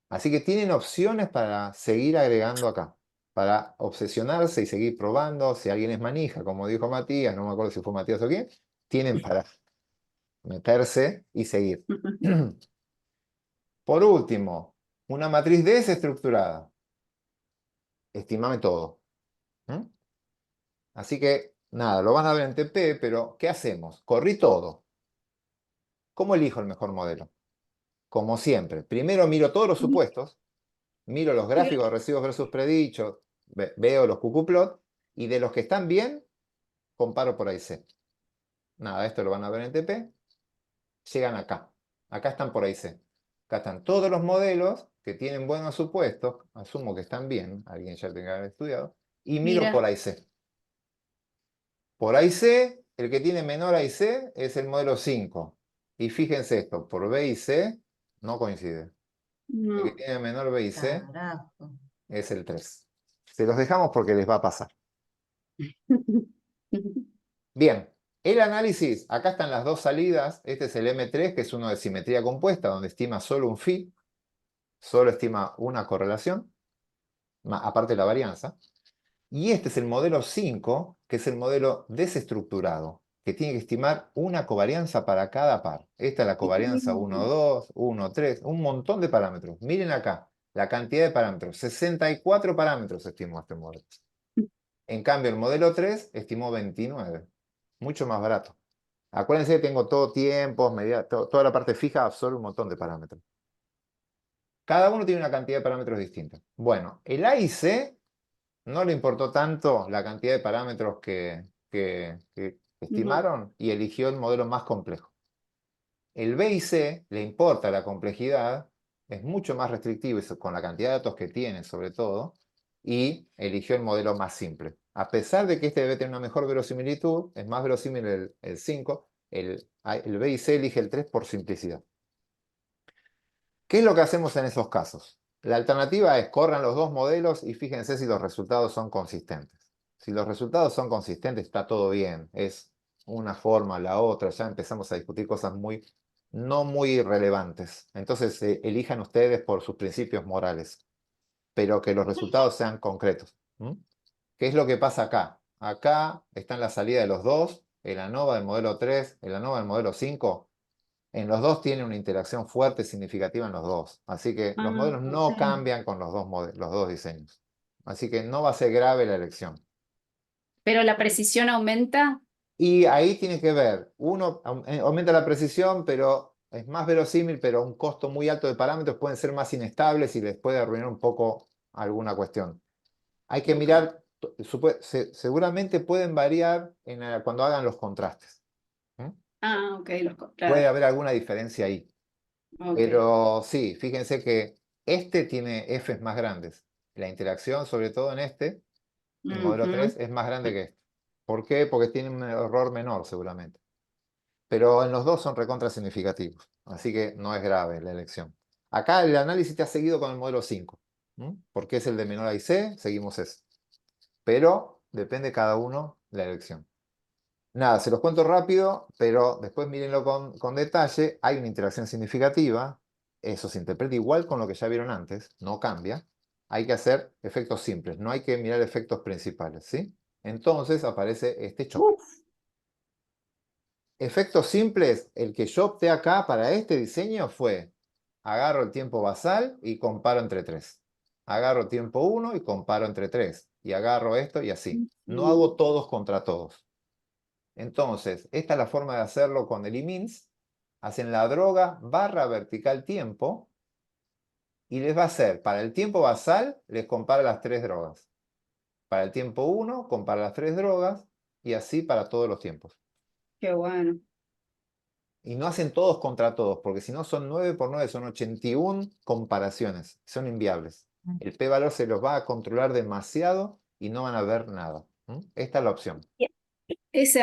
Así que tienen opciones para seguir agregando acá. Para obsesionarse y seguir probando. Si alguien es manija, como dijo Matías, no me acuerdo si fue Matías o quién, tienen para meterse y seguir. Por último, una matriz desestructurada. Estimame todo. Así que, nada, lo van a ver en TP, pero ¿qué hacemos? Corrí todo. ¿Cómo elijo el mejor modelo? Como siempre, primero miro todos los supuestos, miro los gráficos de residuos versus predichos, veo los QQplot, y de los que están bien, comparo por AIC. Nada, esto lo van a ver en TP. Llegan acá. Acá están por AIC. Acá están todos los modelos que tienen buenos supuestos, asumo que están bien, alguien ya tenga que haber estudiado, y miro Mira. por AIC. Por AIC, el que tiene menor AIC es el modelo 5. Y fíjense esto, por B y C no coincide. El que No. tiene menor B y C Carajo. es el 3. Se los dejamos porque les va a pasar. Bien, el análisis, acá están las dos salidas. Este es el M3, que es uno de simetría compuesta, donde estima solo un phi, solo estima una correlación, aparte de la varianza. Y este es el modelo 5, que es el modelo desestructurado, que tiene que estimar una covarianza para cada par. Esta es la covarianza 1, 2, 1, 3, un montón de parámetros. Miren acá, la cantidad de parámetros. 64 parámetros estimó este modelo. En cambio, el modelo 3 estimó 29. Mucho más barato. Acuérdense que tengo todo tiempos, medida, toda la parte fija absorbe un montón de parámetros. Cada uno tiene una cantidad de parámetros distinta. Bueno, el A y C no le importó tanto la cantidad de parámetros que estimaron y eligió el modelo más complejo. El B y C le importa la complejidad, es mucho más restrictivo con la cantidad de datos que tiene sobre todo, y eligió el modelo más simple. A pesar de que este debe tener una mejor verosimilitud, es más verosímil el 5, el B y C elige el 3 por simplicidad. ¿Qué es lo que hacemos en esos casos? La alternativa es corran los dos modelos y fíjense si los resultados son consistentes. Si los resultados son consistentes, está todo bien. Es una forma, la otra, ya empezamos a discutir cosas no muy relevantes. Entonces, elijan ustedes por sus principios morales, pero que los resultados sean concretos. ¿Qué es lo que pasa acá? Acá está en la salida de los dos, el ANOVA del modelo 3, el ANOVA del modelo 5. En los dos tiene una interacción fuerte, significativa en los dos. Así que los modelos no sí. cambian con los dos diseños. Así que no va a ser grave la elección. Pero la precisión aumenta. Y ahí tiene que ver, uno aumenta la precisión, pero es más verosímil, pero a un costo muy alto de parámetros pueden ser más inestables y les puede arruinar un poco alguna cuestión. Hay que mirar, seguramente pueden variar cuando hagan los contrastes. Ah, ok, Puede claro. haber alguna diferencia ahí. Ok. Pero sí, fíjense que este tiene Fs más grandes. La interacción, sobre todo en el modelo 3, es más grande que este. ¿Por qué? Porque tiene un error menor seguramente. Pero en los dos son recontra significativos. Así que no es grave la elección. Acá el análisis te ha seguido con el modelo 5. Porque es el de menor A y C, seguimos ese. Pero depende cada uno la elección. Nada, se los cuento rápido, pero después mírenlo con detalle. Hay una interacción significativa. Eso se interpreta igual con lo que ya vieron antes, no cambia. Hay que hacer efectos simples, no hay que mirar efectos principales, ¿sí? Entonces aparece este choque. Efectos simples, el que yo opté acá para este diseño fue, agarro el tiempo basal y comparo entre 3. Agarro tiempo 1 y comparo entre 3. Y agarro esto y así. No hago todos contra todos. Entonces, esta es la forma de hacerlo con el IMINS. Hacen la droga barra vertical tiempo y les va a hacer, para el tiempo basal, les compara las 3 drogas. Para el tiempo 1, compara las 3 drogas y así para todos los tiempos. Qué bueno. Y no hacen todos contra todos, porque si no son 9 por 9, son 81 comparaciones. Son inviables. El p-valor se los va a controlar demasiado y no van a ver nada. Esta es la opción.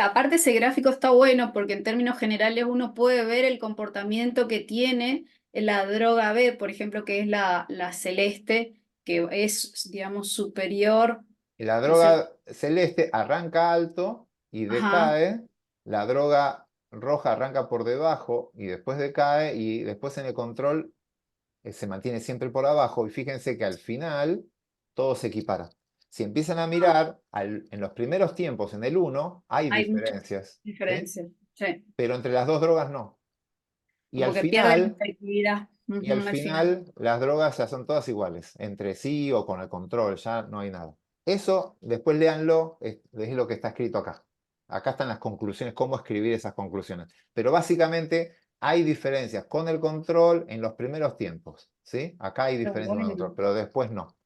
Aparte ese gráfico está bueno porque en términos generales uno puede ver el comportamiento que tiene la droga B, por ejemplo, que es la celeste, que es, digamos, superior. La ¿no es cierto? droga celeste arranca alto y Ajá. decae. La droga roja arranca por debajo y después decae. Y después en el control se mantiene siempre por abajo. Y fíjense que al final todo se equipara. Si empiezan a mirar, en los primeros tiempos, en el 1, hay Hay muchas diferencias, ¿sí? diferencias. Sí. Pero entre las dos drogas no. Y Como al que pierden final, efectividad. y al Al final. final las drogas ya son todas iguales, entre sí o con el control, ya no hay nada. Eso, después léanlo, es lo que está escrito acá. Acá están las conclusiones, cómo escribir esas conclusiones. Pero básicamente hay diferencias con el control en los primeros tiempos, ¿sí? Acá hay Pero diferencias con el bueno. control, pero después no.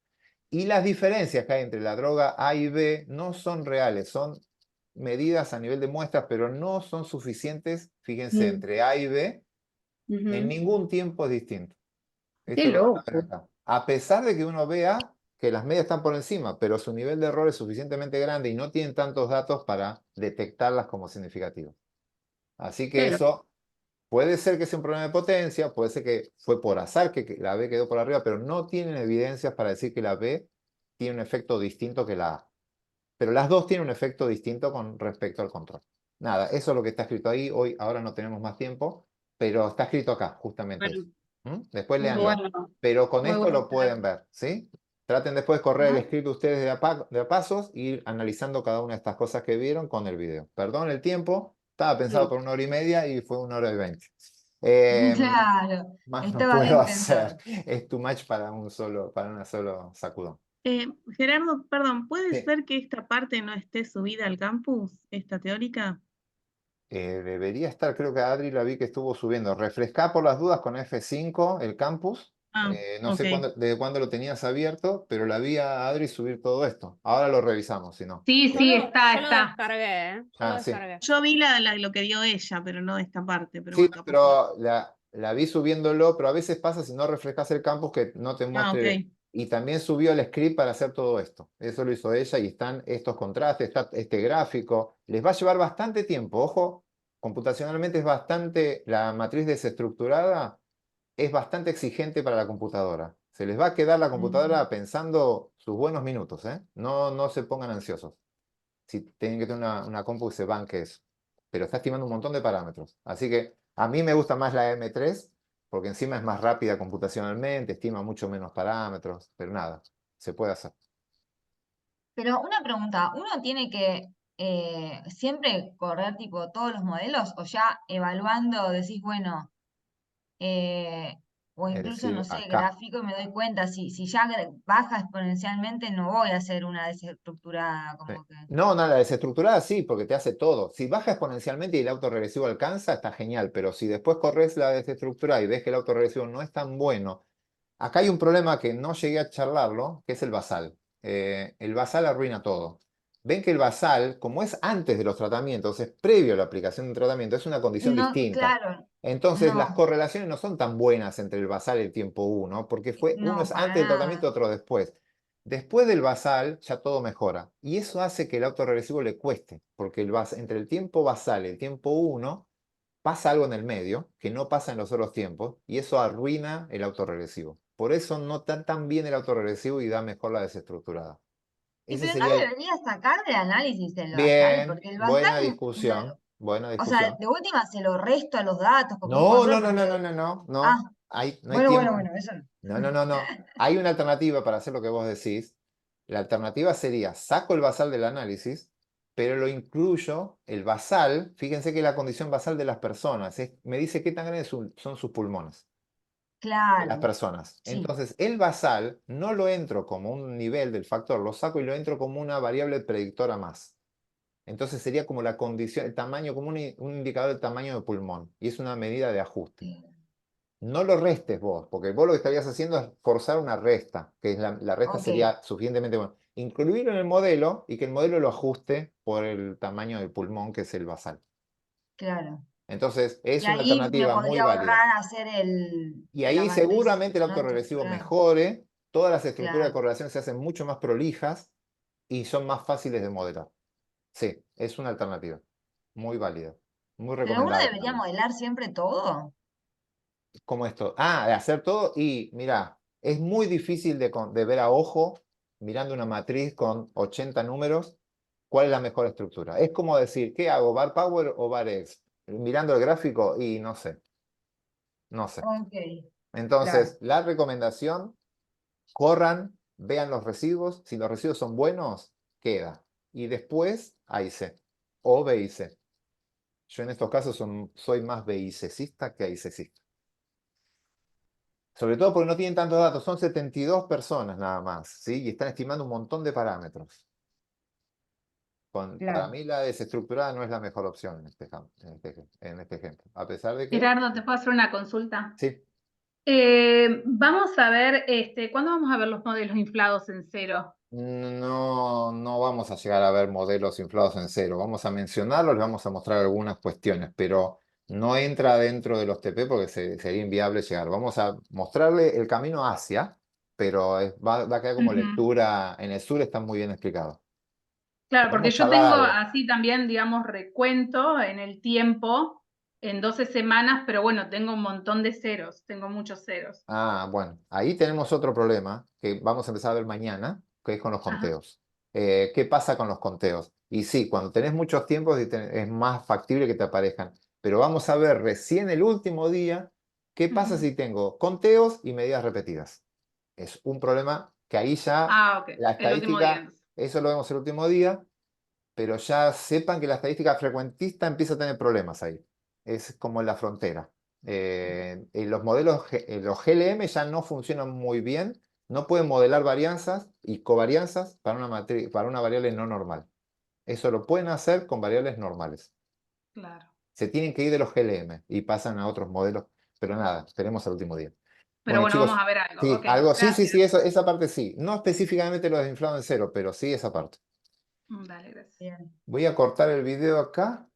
Y las diferencias que hay entre la droga A y B no son reales, son medidas a nivel de muestras, pero no son suficientes, fíjense, entre A y B, en ningún tiempo es distinto. Qué Esto lo van a ver loco. acá. A pesar de que uno vea que las medias están por encima, pero su nivel de error es suficientemente grande y no tienen tantos datos para detectarlas como significativas. Así que Qué loco. eso puede ser que sea un problema de potencia, puede ser que fue por azar que la B quedó por arriba, pero no tienen evidencias para decir que la B tiene un efecto distinto que la A. Pero las dos tienen un efecto distinto con respecto al control. Nada, eso es lo que está escrito ahí. Ahora no tenemos más tiempo, pero está escrito acá, justamente eso. Bueno, Después muy léanlo. bueno. Pero con Muy esto bueno. lo pueden ver, ¿sí? Traten después de correr el script ustedes de a pasos e ir analizando cada una de estas cosas que vieron con el video. Perdón el tiempo, estaba pensado No. por 1 hora y media y fue 1 hora y 20. Claro, Más no estaba puedo bien hacer. pensado. Es too much para una solo sacudón. Gerardo, perdón, ¿puede Sí. ser que esta parte no esté subida al campus, esta teórica? Debería estar, creo que Adri la vi que estuvo subiendo. Refrescá por las dudas con F5 el campus. No sé Ok. desde cuándo lo tenías abierto, pero la vi a Adri subir todo esto. Ahora lo revisamos, si no. Sí, Sí. sí, Yo está, lo está. descargué, ¿eh? Yo lo Ah, sí. descargué. Yo vi lo que dio ella, pero no esta parte. Pero Sí, bueno, capaz que- pero la vi subiéndolo, pero a veces pasa si no refrescas el campus que no te Ah, muestre. ok. Y también subió el script para hacer todo esto. Eso lo hizo ella y están estos contrastes, está este gráfico. Les va a llevar bastante tiempo. Ojo, computacionalmente es bastante, la matriz desestructurada es bastante exigente para la computadora. Se les va a quedar la computadora pensando sus buenos minutos, ¿eh? No se pongan ansiosos. Si tienen que tener una compu que se banque eso. Pero está estimando un montón de parámetros. Así que a mí me gusta más la M3 porque encima es más rápida computacionalmente, estima mucho menos parámetros, pero nada, se puede hacer. Pero una pregunta, ¿uno tiene que siempre correr tipo todos los modelos o ya evaluando decís, bueno, eh, o Es incluso, no decir, sé, acá. gráfico y me doy cuenta, si ya baja exponencialmente no voy a hacer una desestructurada, como que... No, la desestructurada sí, porque te hace todo. Si baja exponencialmente y el autorregresivo alcanza, está genial, pero si después corres la desestructurada y ves que el autorregresivo no es tan bueno, acá hay un problema que no llegué a charlarlo, que es el basal. El basal arruina todo. Ven que el basal, como es antes de los tratamientos, es previo a la aplicación de un tratamiento, es una condición No, distinta. claro, Entonces, las no, correlaciones no son tan buenas entre el basal y el tiempo 1, porque uno no, es para antes del tratamiento, nada. otro después. Después del basal ya todo mejora. Y eso hace que el autorregresivo le cueste, porque entre el tiempo basal y el tiempo 1 pasa algo en el medio que no pasa en los otros tiempos y eso arruina el autorregresivo. Por eso no está tan bien el autorregresivo y da mejor la desestructurada. Y Ese pero no sería el... debería sacar del análisis del basal, Bien, porque el buena basal, discusión, buena o sea, discusión. de última se lo resto a los datos como un No, control, no, no, no, porque, no, no, no, ah, no. No hay bueno, bueno, tiempo. bueno, eso no. No, no, no, no. Hay una alternativa para hacer lo que vos decís. La alternativa sería, saco el basal del análisis, pero lo incluyo, el basal, fíjense que la condición basal de las personas me dice qué tan grandes son sus pulmones de las Claro, personas. sí, Entonces, el basal no lo entro como un nivel del factor, lo saco y lo entro como una variable predictora más. Entonces sería como la condición, el tamaño, como un indicador del tamaño de pulmón. Y es una medida de ajuste. No lo restes vos, porque vos lo que estarías haciendo es forzar una resta, que es la resta ok, sería suficientemente bueno. Incluirlo en el modelo y que el modelo lo ajuste por el tamaño del pulmón, que es el basal. claro. Entonces, Y es una ahí me alternativa muy podría válida. ahorrar hacer Y la ahí matriz seguramente el no autorregresivo estructurada. mejore, todas las estructuras de Claro. correlación se hacen mucho más prolijas y son más fáciles de modelar. Sí, es una alternativa. Muy válida. Muy Pero uno recomendable debería también. modelar siempre todo. Como esto. Ah, de hacer todo y mira, es muy difícil de ver a ojo, mirando una matriz con 80 números, cuál es la mejor estructura. Es como decir, ¿qué hago? ¿Bar Power o Bar X? Mirando el gráfico y no sé, no sé. Ok, claro. Entonces, la recomendación, corran, vean los residuos. Si los residuos son buenos, queda. Y después, A y C. O B y C. Yo en estos casos soy más BICista que AICista. Sobre todo porque no tienen tantos datos, son 72 personas nada más, ¿sí? Y están estimando un montón de parámetros. Para Claro. mí la desestructurada no es la mejor opción en este ejemplo. A pesar de que, Gerardo, ¿te puedo hacer una consulta? sí, Vamos a ver, ¿cuándo vamos a ver los modelos inflados en cero? no vamos a llegar a ver modelos inflados en cero. Vamos a mencionarlos, les vamos a mostrar algunas cuestiones, pero no entra dentro de los TP porque sería inviable llegar. Vamos a mostrarle el camino hacia, pero va a quedar como Ujú. lectura. En el sur está muy bien explicado. Claro, porque Podemos yo charlar tengo algo. así también, digamos, recuento en el tiempo, en 12 semanas, pero bueno, tengo un montón de ceros, tengo muchos ceros. Ah, bueno, ahí tenemos otro problema que vamos a empezar a ver mañana, que es con los Ajá. conteos. ¿Qué pasa con los conteos? Y sí, cuando tenés muchos tiempos es más factible que te aparezcan, pero vamos a ver recién el último día qué pasa Ujú. si tengo conteos y medidas repetidas. Es un problema que ahí ya Ah, ok, la el último día estadística, entonces. eso lo vemos el último día, pero ya sepan que la estadística frecuentista empieza a tener problemas ahí. Es como en la frontera. Los modelos, los GLM ya no funcionan muy bien, no pueden modelar varianzas y covarianzas para una variable no normal. Eso lo pueden hacer con variables normales. Claro. Se tienen que ir de los GLM y pasan a otros modelos, pero nada, esperemos al último día. Pero bueno, chicos, vamos a ver algo. sí, Ok, algo, sí, gracias. esa parte sí. No específicamente lo de inflado en cero, pero sí esa parte. Dale, gracias. Bien. Voy a cortar el video acá.